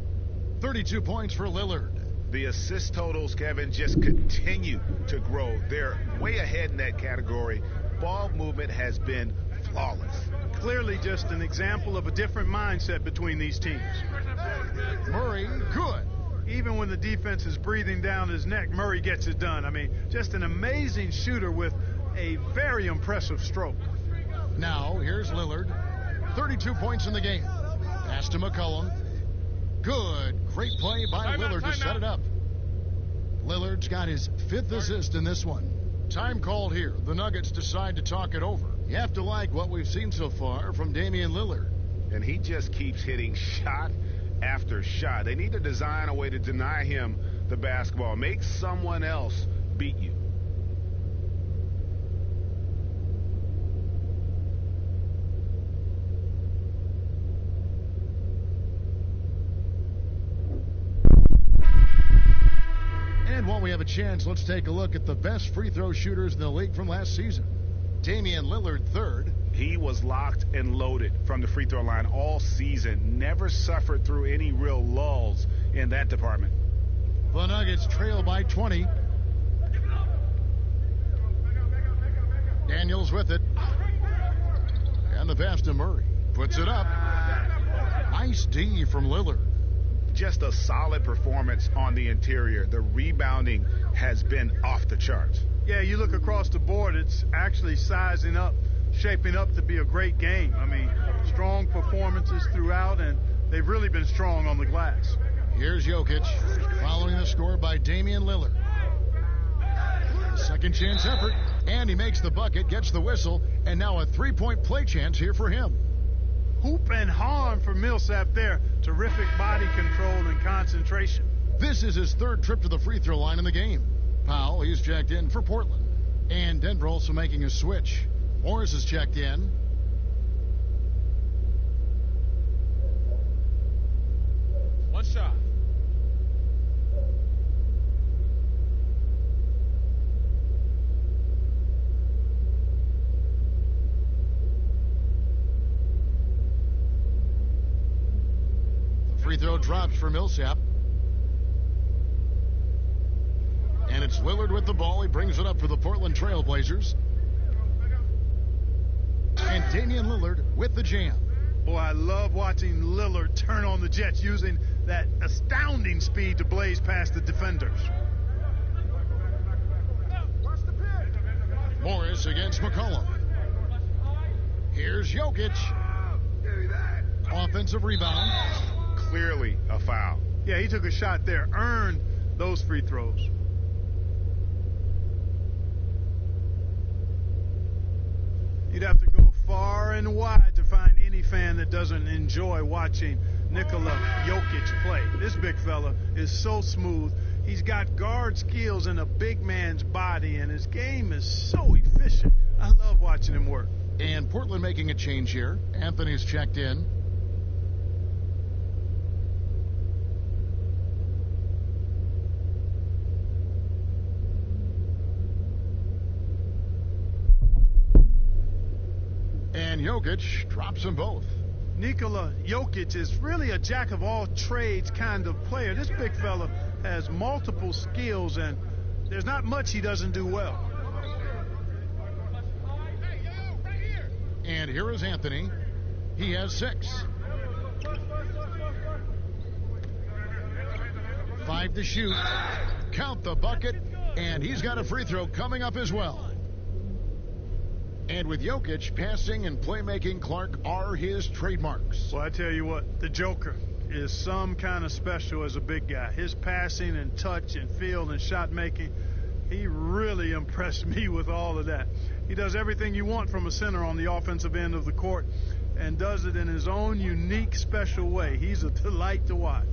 32 points for Lillard. The assist totals, Kevin, just continue to grow. They're way ahead in that category. Ball movement has been flawless. Clearly just an example of a different mindset between these teams. Murray, good. Even when the defense is breathing down his neck, Murray gets it done. I mean, just an amazing shooter with a very impressive stroke. Now, here's Lillard. 32 points in the game. Pass to McCollum. Good. Great play by Lillard to set it up. Lillard's got his 5th assist in this one. Time called here. The Nuggets decide to talk it over. You have to like what we've seen so far from Damian Lillard. And he just keeps hitting shot after shot. They need to design a way to deny him the basketball. Make someone else beat you. And while we have a chance, let's take a look at the best free throw shooters in the league from last season. Damian Lillard, 3rd. He was locked and loaded from the free throw line all season. Never suffered through any real lulls in that department. The Nuggets trail by 20. Daniels with it. And the pass to Murray. Puts it up. Nice D from Lillard. Just a solid performance on the interior. The rebounding has been off the charts. Yeah, you look across the board, it's actually sizing up, shaping up to be a great game. I mean, strong performances throughout, and they've really been strong on the glass. Here's Jokic, following the score by Damian Lillard. Second chance effort, and he makes the bucket, gets the whistle, and now a 3-point play chance here for him. hoop and harm for Millsap there. Terrific body control and concentration. This is his third trip to the free throw line in the game. Powell, he's checked in for Portland. And Denver also making a switch. Morris is checked in. One shot. The free throw drops for Millsap. And it's Lillard with the ball. He brings it up for the Portland Trail Blazers. And Damian Lillard with the jam. Boy, I love watching Lillard turn on the Jets using that astounding speed to blaze past the defenders. Morris against McCollum. Here's Jokic. Offensive rebound. Clearly a foul. Yeah, he took a shot there, earned those free throws. You'd have to go far and wide to find any fan that doesn't enjoy watching Nikola Jokic play. This big fella is so smooth. He's got guard skills in a big man's body, and his game is so efficient. I love watching him work. And Portland making a change here. Anthony's checked in. And Jokic drops them both. Nikola Jokic is really a jack-of-all-trades kind of player. This big fella has multiple skills, and there's not much he doesn't do well. And here is Anthony. He has 6. 5 to shoot. Count the bucket, and he's got a free throw coming up as well. And with Jokic, passing and playmaking, Clark, are his trademarks. Well, I tell you what, the Joker is some kind of special as a big guy. His passing and touch and field and shot making, he really impressed me with all of that. He does everything you want from a center on the offensive end of the court and does it in his own unique, special way. He's a delight to watch.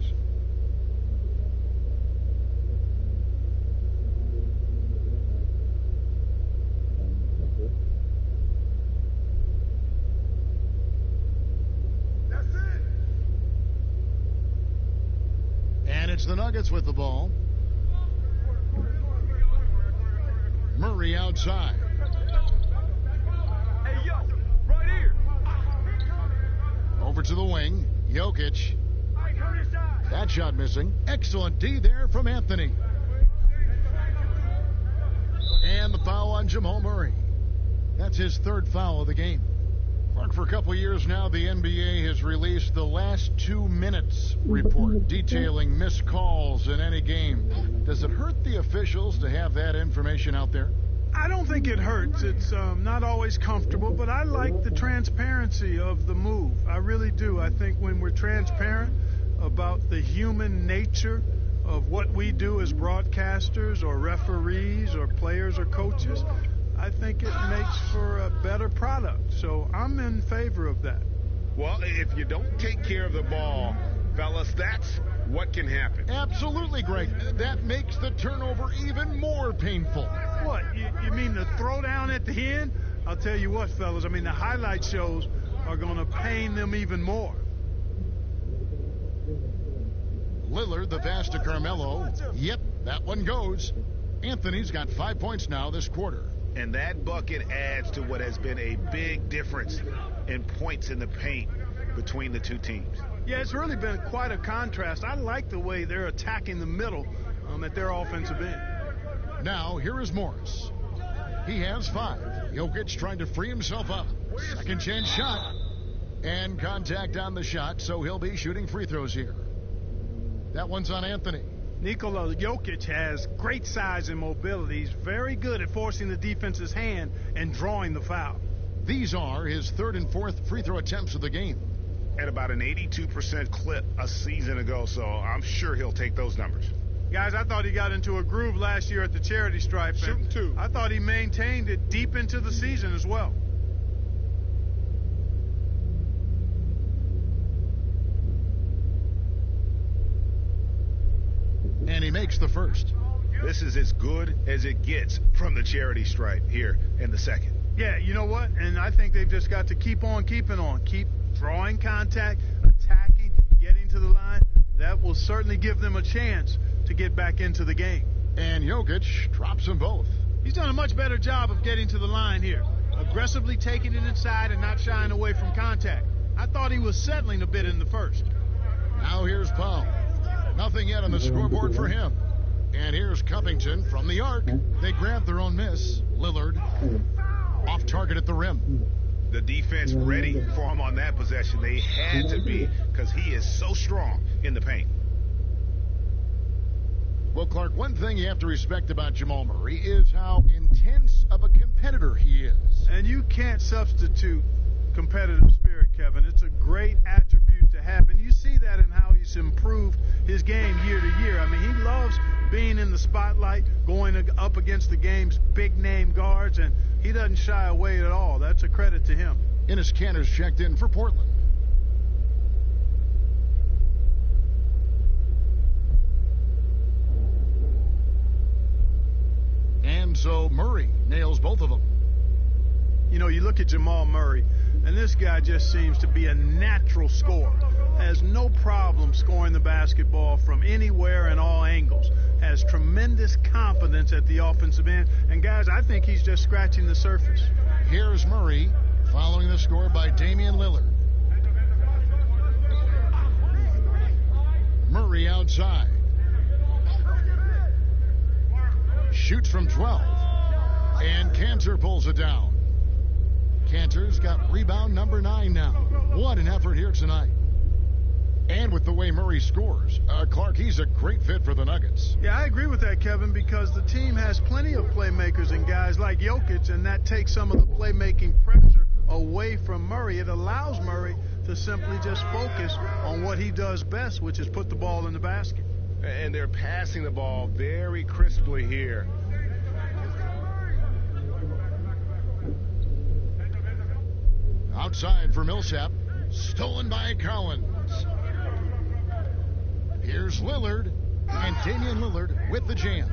It's the Nuggets with the ball. Murray outside. Hey, yo, right here. Over to the wing. Jokic. That shot missing. Excellent D there from Anthony. And the foul on Jamal Murray. That's his 3rd foul of the game. Clark, for a couple of years now, the NBA has released the last 2 minutes report detailing missed calls in any game. Does it hurt the officials to have that information out there? I don't think it hurts. It's not always comfortable, but I like the transparency of the move. I really do. I think when we're transparent about the human nature of what we do as broadcasters or referees or players or coaches, I think it makes for a better product. So I'm in favor of that. Well, if you don't take care of the ball, fellas, that's what can happen. Absolutely, Greg. That makes the turnover even more painful. What, you mean the throwdown at the end? I'll tell you what, fellas, I mean the highlight shows are going to pain them even more. Lillard, the pass to Carmelo. Yep, that one goes. Anthony's got 5 points now this quarter. And that bucket adds to what has been a big difference in points in the paint between the two teams. Yeah, it's really been quite a contrast. I like the way they're attacking the middle at their offensive end. Now, here is Morris. He has 5. Jokic trying to free himself up. Second chance shot. And contact on the shot, so he'll be shooting free throws here. That one's on Anthony. Nikola Jokic has great size and mobility. He's very good at forcing the defense's hand and drawing the foul. These are his 3rd and 4th free throw attempts of the game. At about an 82% clip a season ago, so I'm sure he'll take those numbers. Guys, I thought he got into a groove last year at the charity stripe. Shooting 2. I thought he maintained it deep into the season as well. And he makes the first. This is as good as it gets from the charity stripe here in the second. Yeah, you know what? And I think they've just got to keep on keeping on. Keep drawing contact, attacking, getting to the line. That will certainly give them a chance to get back into the game. And Jokic drops them both. He's done a much better job of getting to the line here. Aggressively taking it inside and not shying away from contact. I thought he was settling a bit in the first. Now here's Powell. Nothing yet on the scoreboard for him. And here's Covington from the arc. They grab their own miss. Lillard off target at the rim. The defense ready for him on that possession. They had to be, because he is so strong in the paint. Well, Clark, one thing you have to respect about Jamal Murray is how intense of a competitor he is. And you can't substitute competitive spirit, Kevin. It's a great attribute to have, and you see that in how he's improved his game year to year. I mean, he loves being in the spotlight, going up against the game's big-name guards, and he doesn't shy away at all. That's a credit to him. Enes Kanter's checked in for Portland. And so Murray nails both of them. You know, you look at Jamal Murray, and this guy just seems to be a natural scorer. Has no problem scoring the basketball from anywhere and all angles. Has tremendous confidence at the offensive end. And, guys, I think he's just scratching the surface. Here's Murray following the score by Damian Lillard. Murray outside. Shoots from 12. And Kanter pulls it down. Kanter's got rebound number 9 now. What an effort here tonight. And with the way Murray scores, Clark, he's a great fit for the Nuggets. Yeah, I agree with that, Kevin, because the team has plenty of playmakers and guys like Jokic, and that takes some of the playmaking pressure away from Murray. It allows Murray to simply just focus on what he does best, which is put the ball in the basket. And they're passing the ball very crisply here. Outside for Millsap. Stolen by Collins. Here's Lillard. And Damian Lillard with the jam.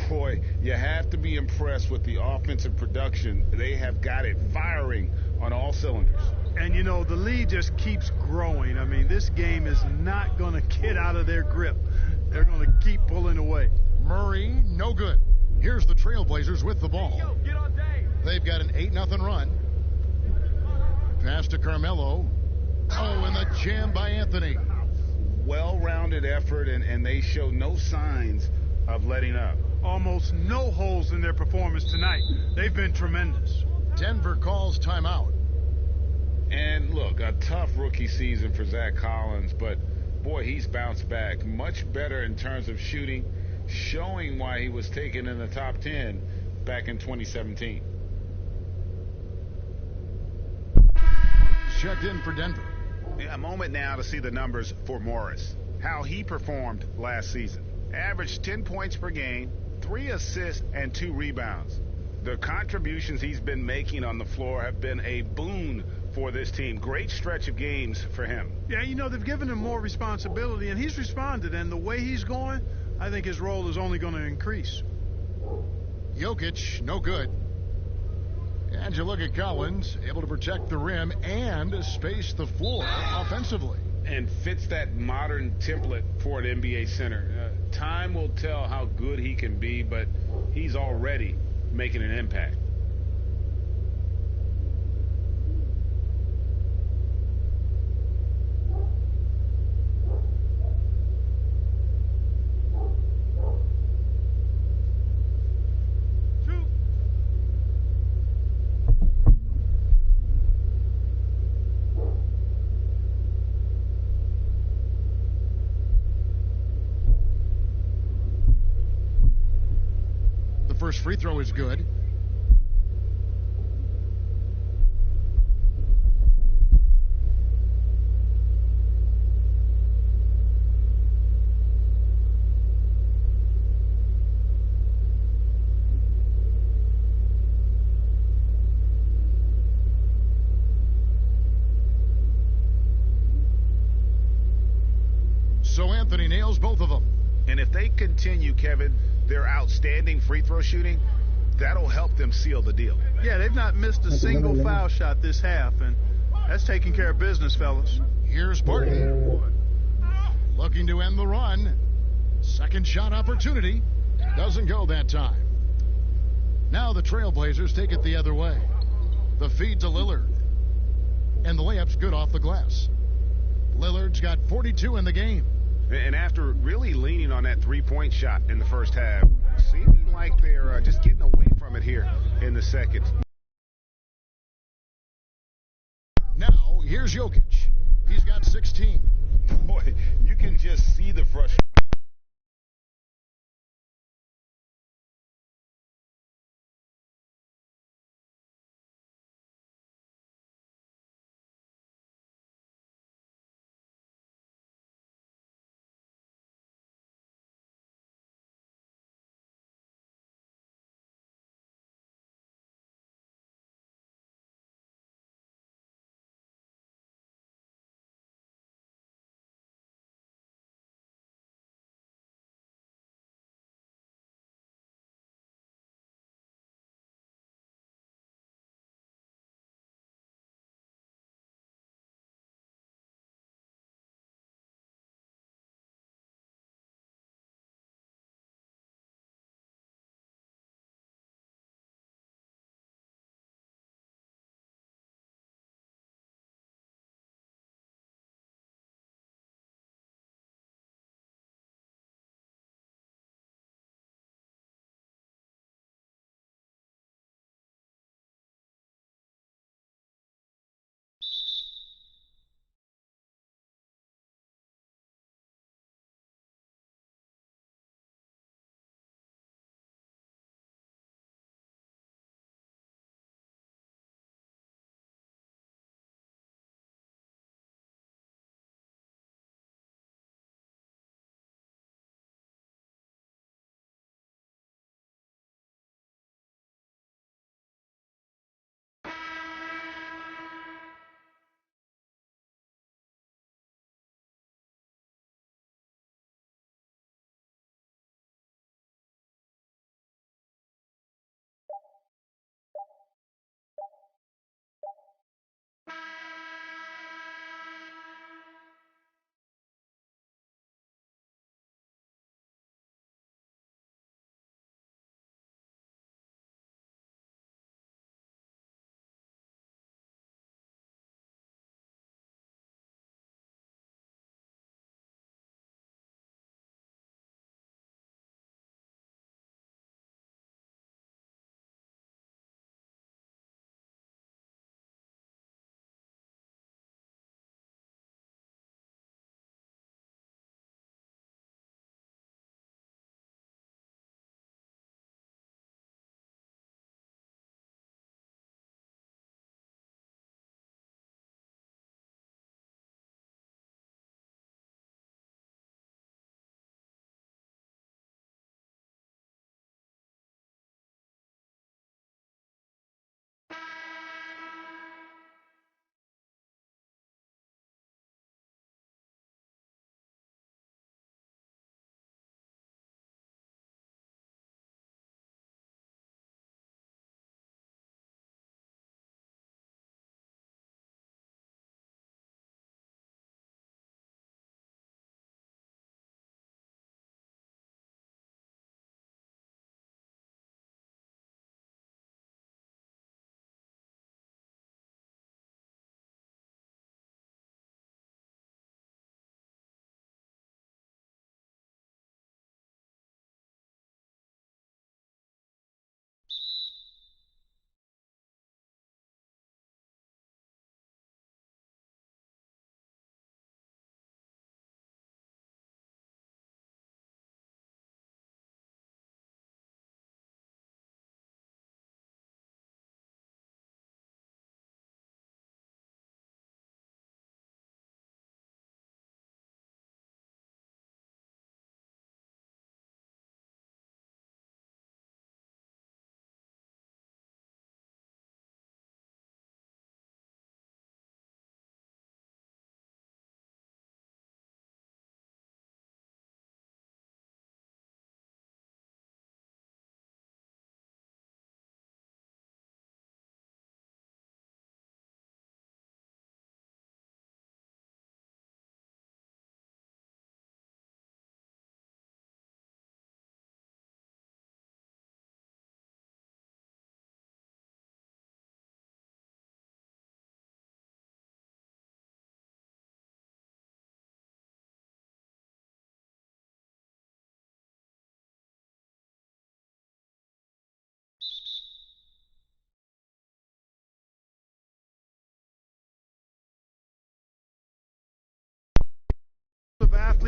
Boy, you have to be impressed with the offensive production. They have got it firing on all cylinders. And, you know, the lead just keeps growing. I mean, this game is not going to get out of their grip. They're going to keep pulling away. Murray, no good. Here's the Trailblazers with the ball. They've got an 8-0 run. Pass to Carmelo. Oh, and the jam by Anthony. Well-rounded effort, and they show no signs of letting up. Almost no holes in their performance tonight. They've been tremendous. Denver calls timeout. And look, a tough rookie season for Zach Collins, but boy, he's bounced back much better in terms of shooting, showing why he was taken in the top 10 back in 2017. Checked in for Denver. A moment now to see the numbers for Morris, how he performed last season. Averaged 10 points per game, 3 assists, and 2 rebounds. The contributions he's been making on the floor have been a boon for this team. Great stretch of games for him. Yeah, you know, they've given him more responsibility, and he's responded. And the way he's going, I think his role is only going to increase. Jokic, no good. And you look at Collins, able to protect the rim and space the floor offensively. And fits that modern template for an NBA center. Time will tell how good he can be, but he's already making an impact. First free throw is good. So Anthony nails both of them. And if they continue, Kevin, their outstanding free throw shooting, that'll help them seal the deal. Yeah, they've not missed a single foul shot this half, and that's taking care of business, fellas. Here's Barty. Looking to end the run. Second shot opportunity. Doesn't go that time. Now the Trailblazers take it the other way. The feed to Lillard. And the layup's good off the glass. Lillard's got 42 in the game. And after really leaning on that three-point shot in the first half, seeming like they're just getting away from it here in the second. Now, here's Jokic. He's got 16. Boy, you can just see the frustration.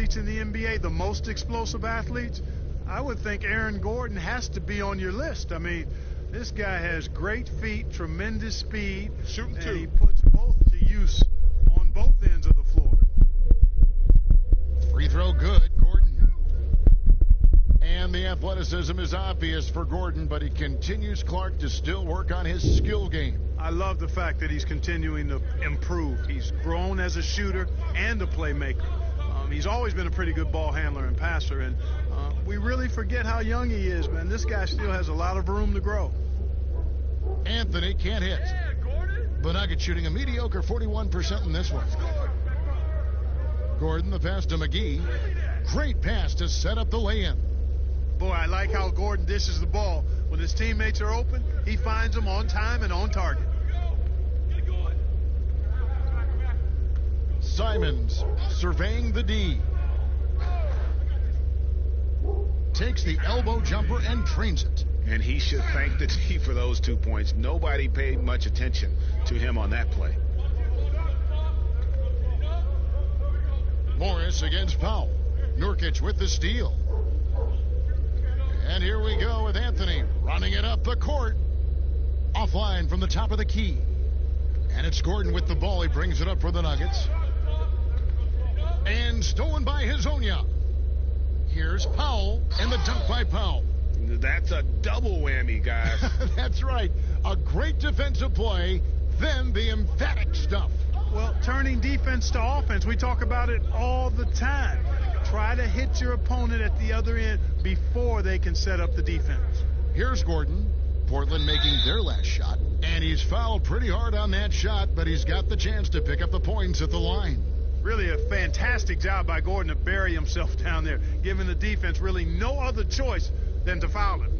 athletes in the NBA, the most explosive athletes, I would think Aaron Gordon has to be on your list. I mean, this guy has great feet, tremendous speed, Shooting and two. he puts both to use on both ends of the floor. Free throw good, Gordon. And the athleticism is obvious for Gordon, but he continues, Clark, to still work on his skill game. I love the fact that he's continuing to improve. He's grown as a shooter and a playmaker. He's always been a pretty good ball handler and passer, and we really forget how young he is, man. This guy still has a lot of room to grow. Anthony can't hit. The Nuggets shooting a mediocre 41% in this one. Gordon, the pass to McGee. Great pass to set up the lay-in. Boy, I like how Gordon dishes the ball. When his teammates are open, he finds them on time and on target. Simons surveying the D. Takes the elbow jumper and drains it. And he should thank the D for those 2 points. Nobody paid much attention to him on that play. Morris against Powell. Nurkic with the steal. And here we go with Anthony running it up the court. Offline from the top of the key. And it's Gordon with the ball. He brings it up for the Nuggets. And stolen by Hezonja. Here's Powell and the dunk by Powell. That's a double whammy, guys. That's right. A great defensive play, then the emphatic stuff. Well, turning defense to offense, we talk about it all the time. Try to hit your opponent at the other end before they can set up the defense. Here's Gordon. Portland making their last shot. And he's fouled pretty hard on that shot, but he's got the chance to pick up the points at the line. Really a fantastic job by Gordon to bury himself down there, giving the defense really no other choice than to foul him.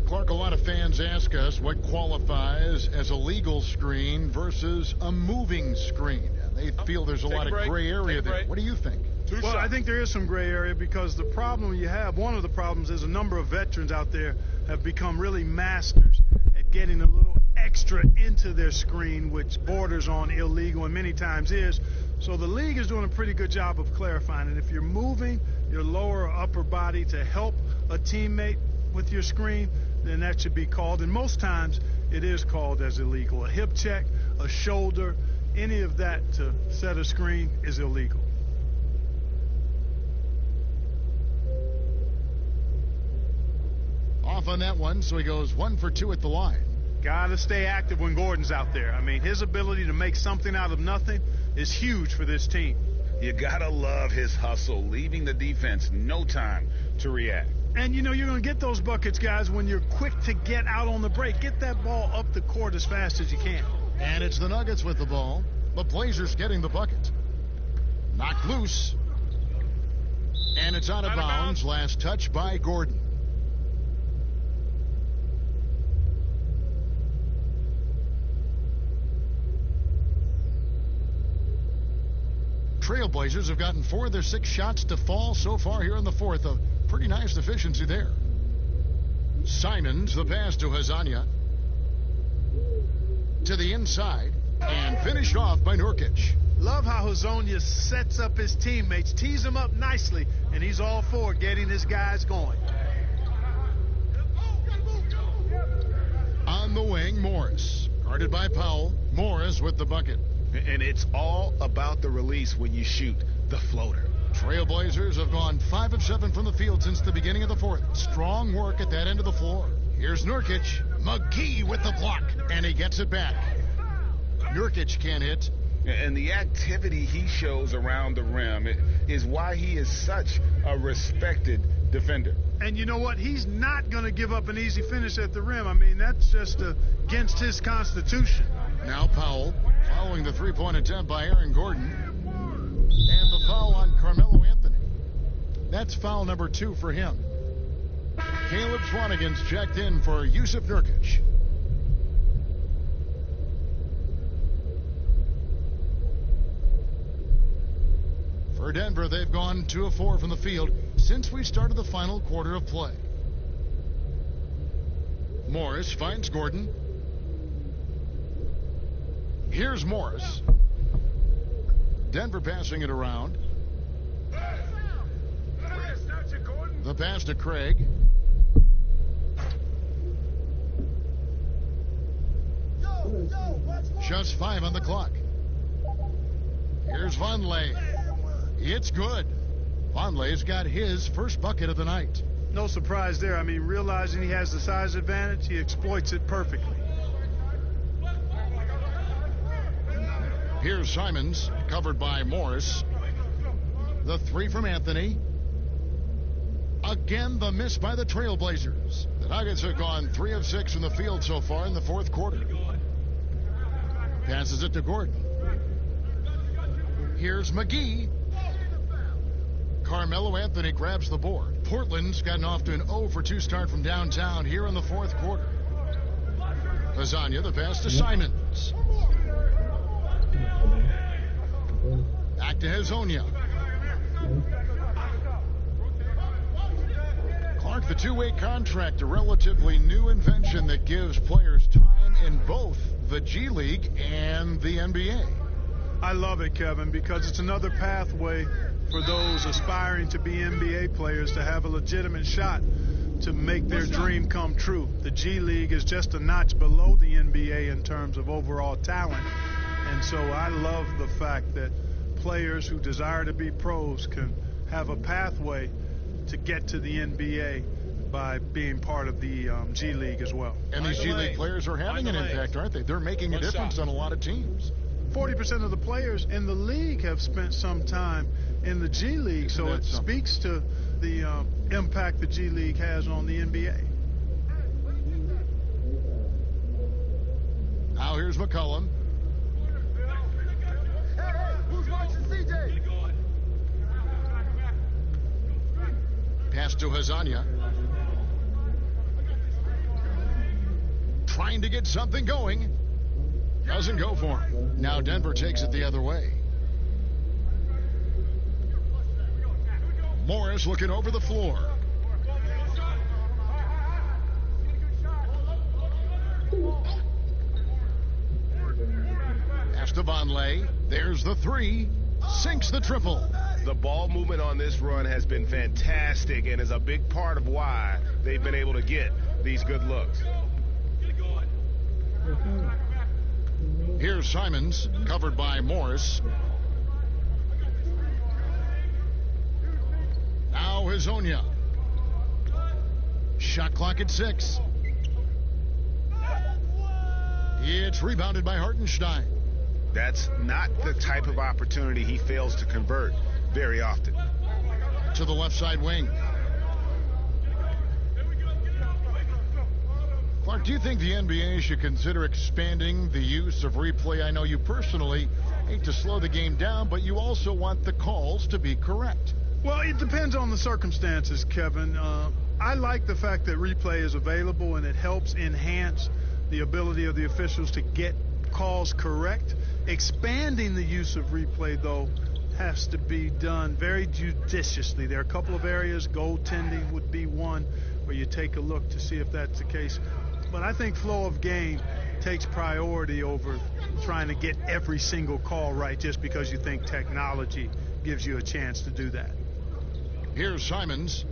Clark, a lot of fans ask us what qualifies as a legal screen versus a moving screen. They feel there's a lot of gray area there. What do you think? Well, I think there is some gray area because the problem you have, one of the problems is a number of veterans out there have become really masters at getting a little extra into their screen, which borders on illegal and many times is. So the league is doing a pretty good job of clarifying. And if you're moving your lower or upper body to help a teammate with your screen, then that should be called. And most times it is called as illegal. A hip check, a shoulder, any of that to set a screen is illegal. Off on that one, so he goes 1 for 2 at the line. Got to stay active when Gordon's out there. I mean, his ability to make something out of nothing is huge for this team. You got to love his hustle, leaving the defense no time to react. And, you know, you're going to get those buckets, guys, when you're quick to get out on the break. Get that ball up the court as fast as you can. And it's the Nuggets with the ball. The Blazers getting the bucket. Knocked loose. And it's out of bounds. Last touch by Gordon. Trailblazers have gotten 4 of their 6 shots to fall so far here in the fourth. A pretty nice efficiency there. Simons, the pass to Hezonja. To the inside. And finished off by Nurkic. Love how Hezonja sets up his teammates, tees them up nicely, and he's all for getting his guys going. On the wing, Morris. Guarded by Powell. Morris with the bucket. And it's all about the release when you shoot the floater. Trailblazers have gone 5 of 7 from the field since the beginning of the fourth. Strong work at that end of the floor. Here's Nurkic. McGee with the block. And he gets it back. Nurkic can't hit. And the activity he shows around the rim is why he is such a respected defender. And you know what? He's not going to give up an easy finish at the rim. I mean, that's just against his constitution. Now Powell following the three-point attempt by Aaron Gordon. And the foul on Carmelo Anthony. That's foul number 2 for him. Caleb Swanigan's checked in for Yusuf Nurkic. For Denver, they've gone 2 of 4 from the field since we started the final quarter of play. Morris finds Gordon. Here's Morris. Denver passing it around. The pass to Craig. Just 5 on the clock. Here's Vonleh. It's good. Vonleh's got his first bucket of the night. No surprise there. I mean, realizing he has the size advantage, he exploits it perfectly. Here's Simons, covered by Morris. The three from Anthony. Again, the miss by the Trailblazers. The Nuggets have gone 3 of 6 from the field so far in the fourth quarter. Passes it to Gordon. Here's McGee. Carmelo Anthony grabs the board. Portland's gotten off to an 0 for 2 start from downtown here in the fourth quarter. Lasagna, the pass to Simons. Back to Hazonia. Clark, the two-way contract, a relatively new invention that gives players time in both the G League and the NBA. I love it, Kevin, because it's another pathway for those aspiring to be NBA players to have a legitimate shot to make their dream come true. The G League is just a notch below the NBA in terms of overall talent. And so I love the fact that players who desire to be pros can have a pathway to get to the NBA by being part of the G League as well. And these G League players are having an impact, aren't they? They're making a difference on a lot of teams. 40% of the players in the league have spent some time in the G League, so it speaks to the impact the G League has on the NBA. Now here's McCollum. Who's watching CJ? Pass to Hazonia. Trying to get something going. Doesn't go for him. Now Denver takes it the other way. Morris looking over the floor. Pass to Vonleh. There's the three. Sinks the triple. The ball movement on this run has been fantastic and is a big part of why they've been able to get these good looks. Here's Simons, covered by Morris. Now Hazonia. Shot clock at 6. It's rebounded by Hartenstein. That's not the type of opportunity he fails to convert very often. To the left side wing. Clark, do you think the NBA should consider expanding the use of replay? I know you personally hate to slow the game down, but you also want the calls to be correct. Well, it depends on the circumstances, Kevin. I like the fact that replay is available and it helps enhance the ability of the officials to get calls correct. Expanding the use of replay, though, has to be done very judiciously. There are a couple of areas, goaltending would be one, where you take a look to see if that's the case. But I think flow of game takes priority over trying to get every single call right just because you think technology gives you a chance to do that. Here's Simons.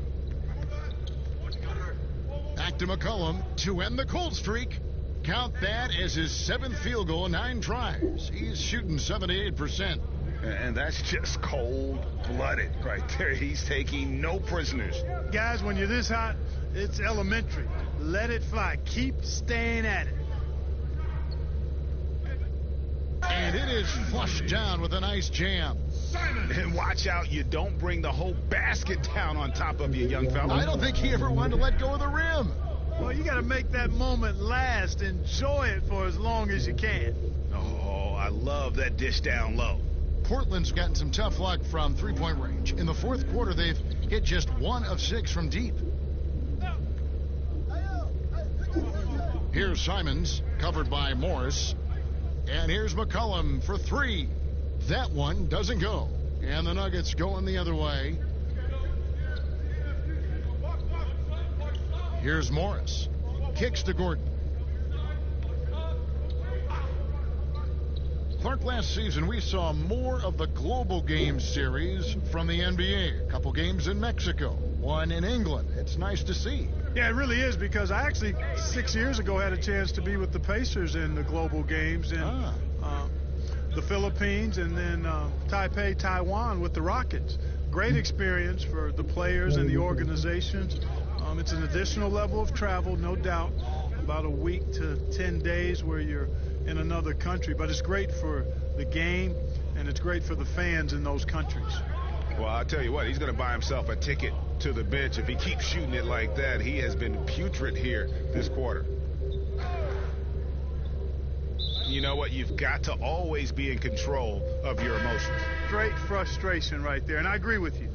Back to McCollum to end the cold streak. Count that as his 7th field goal in 9 tries. He's shooting 78%. And that's just cold-blooded right there. He's taking no prisoners. Guys, when you're this hot, it's elementary. Let it fly. Keep staying at it. And it is flushed down with a nice jam. And watch out, you don't bring the whole basket down on top of you, young fella. I don't think he ever wanted to let go of the rim. Well, you got to make that moment last. Enjoy it for as long as you can. Oh, I love that dish down low. Portland's gotten some tough luck from three-point range. In the fourth quarter, they've hit just 1 of 6 from deep. Here's Simons, covered by Morris. And here's McCollum for 3. That one doesn't go. And the Nuggets going the other way. Here's Morris. Kicks to Gordon. Clark, last season we saw more of the global game series from the NBA. A couple games in Mexico, one in England. It's nice to see. Yeah, it really is, because I actually 6 years ago had a chance to be with the Pacers in the global games in the Philippines, and then Taipei, Taiwan with the Rockets. Great experience for the players and the organizations. It's an additional level of travel, no doubt, about a week to 10 days where you're in another country, but it's great for the game and it's great for the fans in those countries. Well, I'll tell you what, he's going to buy himself a ticket to the bench. If he keeps shooting it like that, he has been putrid here this quarter. You know what? You've got to always be in control of your emotions. Great frustration right there, and I agree with you.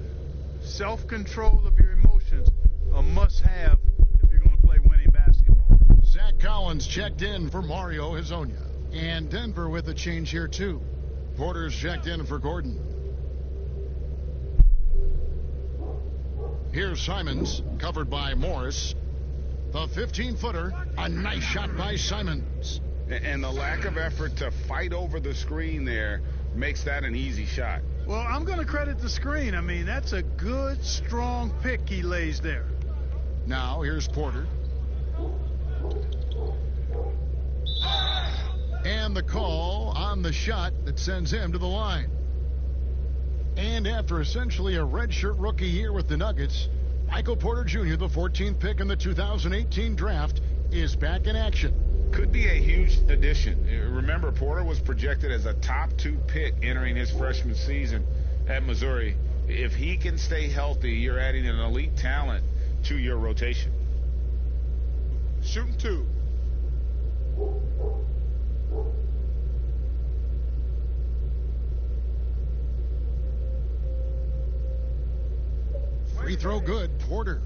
Self-control of your emotions, a must-have if you're going to play winning basketball. Zach Collins checked in for Mario Hezonja. And Denver with a change here, too. Porter's checked in for Gordon. Here's Simons, covered by Morris. The 15-footer, a nice shot by Simons. And the lack of effort to fight over the screen there makes that an easy shot. Well, I'm going to credit the screen. I mean, that's a good, strong pick he lays there. Now, here's Porter. And the call on the shot that sends him to the line. And after essentially a redshirt rookie year with the Nuggets, Michael Porter Jr., the 14th pick in the 2018 draft, is back in action. Could be a huge addition. Remember, Porter was projected as a top 2 pick entering his freshman season at Missouri. If he can stay healthy, you're adding an elite talent to your rotation. Shooting 2. Free throw good, Porter.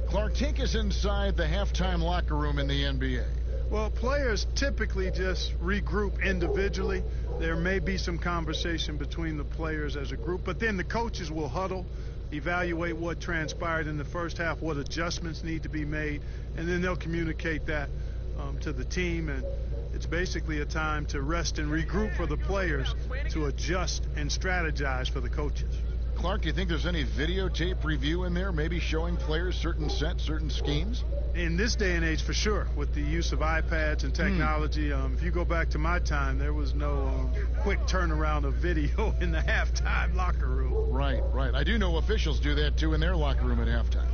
Clark, take us inside the halftime locker room in the NBA. Well, players typically just regroup individually. There may be some conversation between the players as a group, but then the coaches will huddle, evaluate what transpired in the first half, what adjustments need to be made, and then they'll communicate that to the team. And it's basically a time to rest and regroup for the players to adjust and strategize for the coaches. Clark, do you think there's any videotape review in there, maybe showing players certain sets, certain schemes? In this day and age, for sure, with the use of iPads and technology. If you go back to my time, there was no quick turnaround of video in the halftime locker room. Right. I do know officials do that, too, in their locker room at halftime.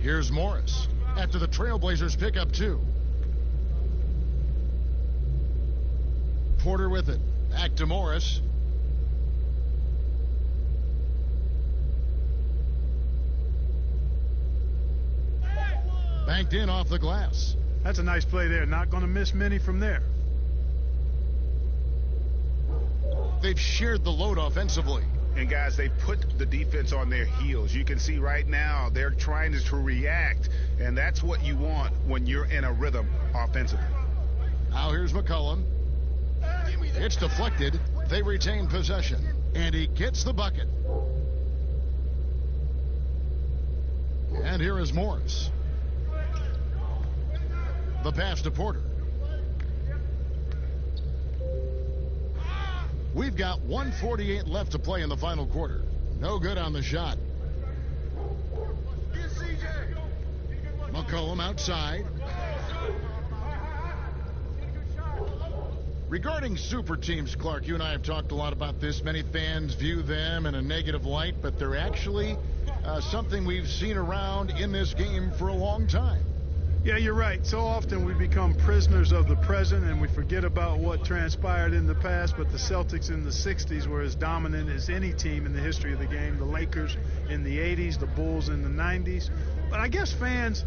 Here's Morris after the Trailblazers pick up 2. Porter with it. Back to Morris. Banked in off the glass. That's a nice play there. Not going to miss many from there. They've shared the load offensively. And, guys, they put the defense on their heels. You can see right now they're trying to react, and that's what you want when you're in a rhythm offensively. Now here's McCollum. It's deflected. They retain possession, and he gets the bucket. And here is Morris. The pass to Porter. We've got 1:48 left to play in the final quarter. No good on the shot. McCollum outside. Regarding super teams, Clark, you and I have talked a lot about this. Many fans view them in a negative light, but they're actually something we've seen around in this game for a long time. Yeah, you're right. So often we become prisoners of the present and we forget about what transpired in the past, but the Celtics in the 60s were as dominant as any team in the history of the game. The Lakers in the 80s, the Bulls in the 90s. But I guess fans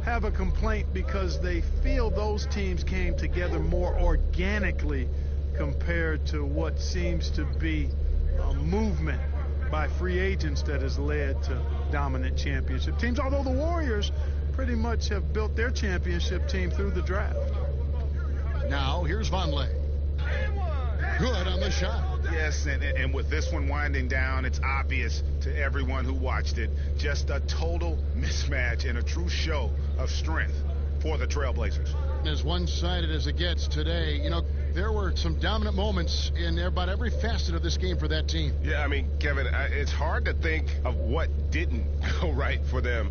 have a complaint because they feel those teams came together more organically compared to what seems to be a movement by free agents that has led to dominant championship teams, although the Warriors pretty much have built their championship team through the draft. Now here's Vonleh. Good on the shot. Yes, and with this one winding down, it's obvious to everyone who watched it, just a total mismatch and a true show of strength for the Trailblazers. As one-sided as it gets today, there were some dominant moments in about every facet of this game for that team. Yeah, I mean, Kevin, it's hard to think of what didn't go right for them.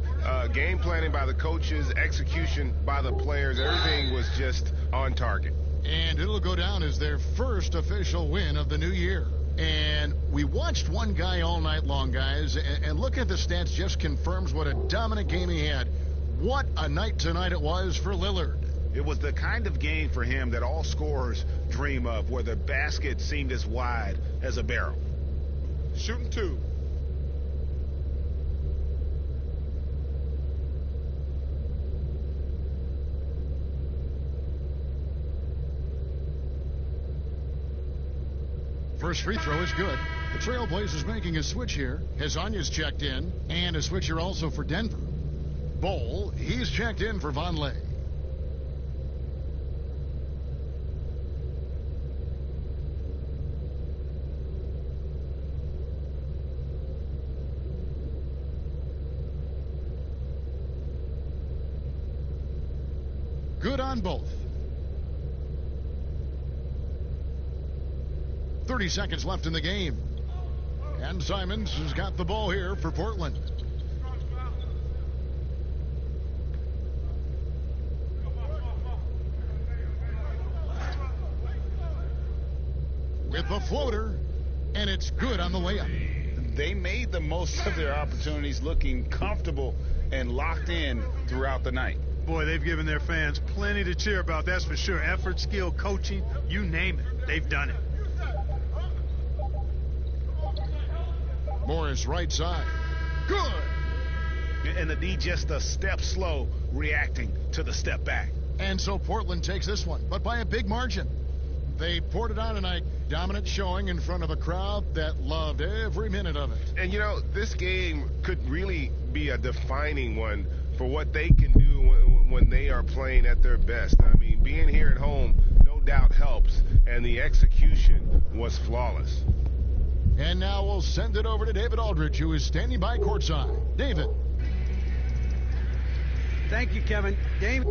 Game planning by the coaches, execution by the players, everything was just on target. And it'll go down as their first official win of the new year. And we watched one guy all night long, guys, and look at the stats just confirms what a dominant game he had. What a night tonight it was for Lillard. It was the kind of game for him that all scorers dream of, where the basket seemed as wide as a barrel. Shooting 2. First free throw is good. The Trailblazers making a switch here. Hezonja's checked in, and a switch here also for Denver. Bol, he's checked in for Vonleh. Good on both. 30 seconds left in the game. And Simons has got the ball here for Portland. With the floater, and it's good on the layup. They made the most of their opportunities, looking comfortable and locked in throughout the night. Boy, they've given their fans plenty to cheer about, that's for sure. Effort, skill, coaching, you name it, they've done it. Morris right side. Good. And the D just a step slow, reacting to the step back. And so Portland takes this one, but by a big margin. They poured it on tonight. Dominant showing in front of a crowd that loved every minute of it. And, you know, this game could really be a defining one for what they can do when they are playing at their best. I mean, being here at home no doubt helps, and the execution was flawless. And now we'll send it over to David Aldridge, who is standing by courtside. David. Thank you, Kevin. David.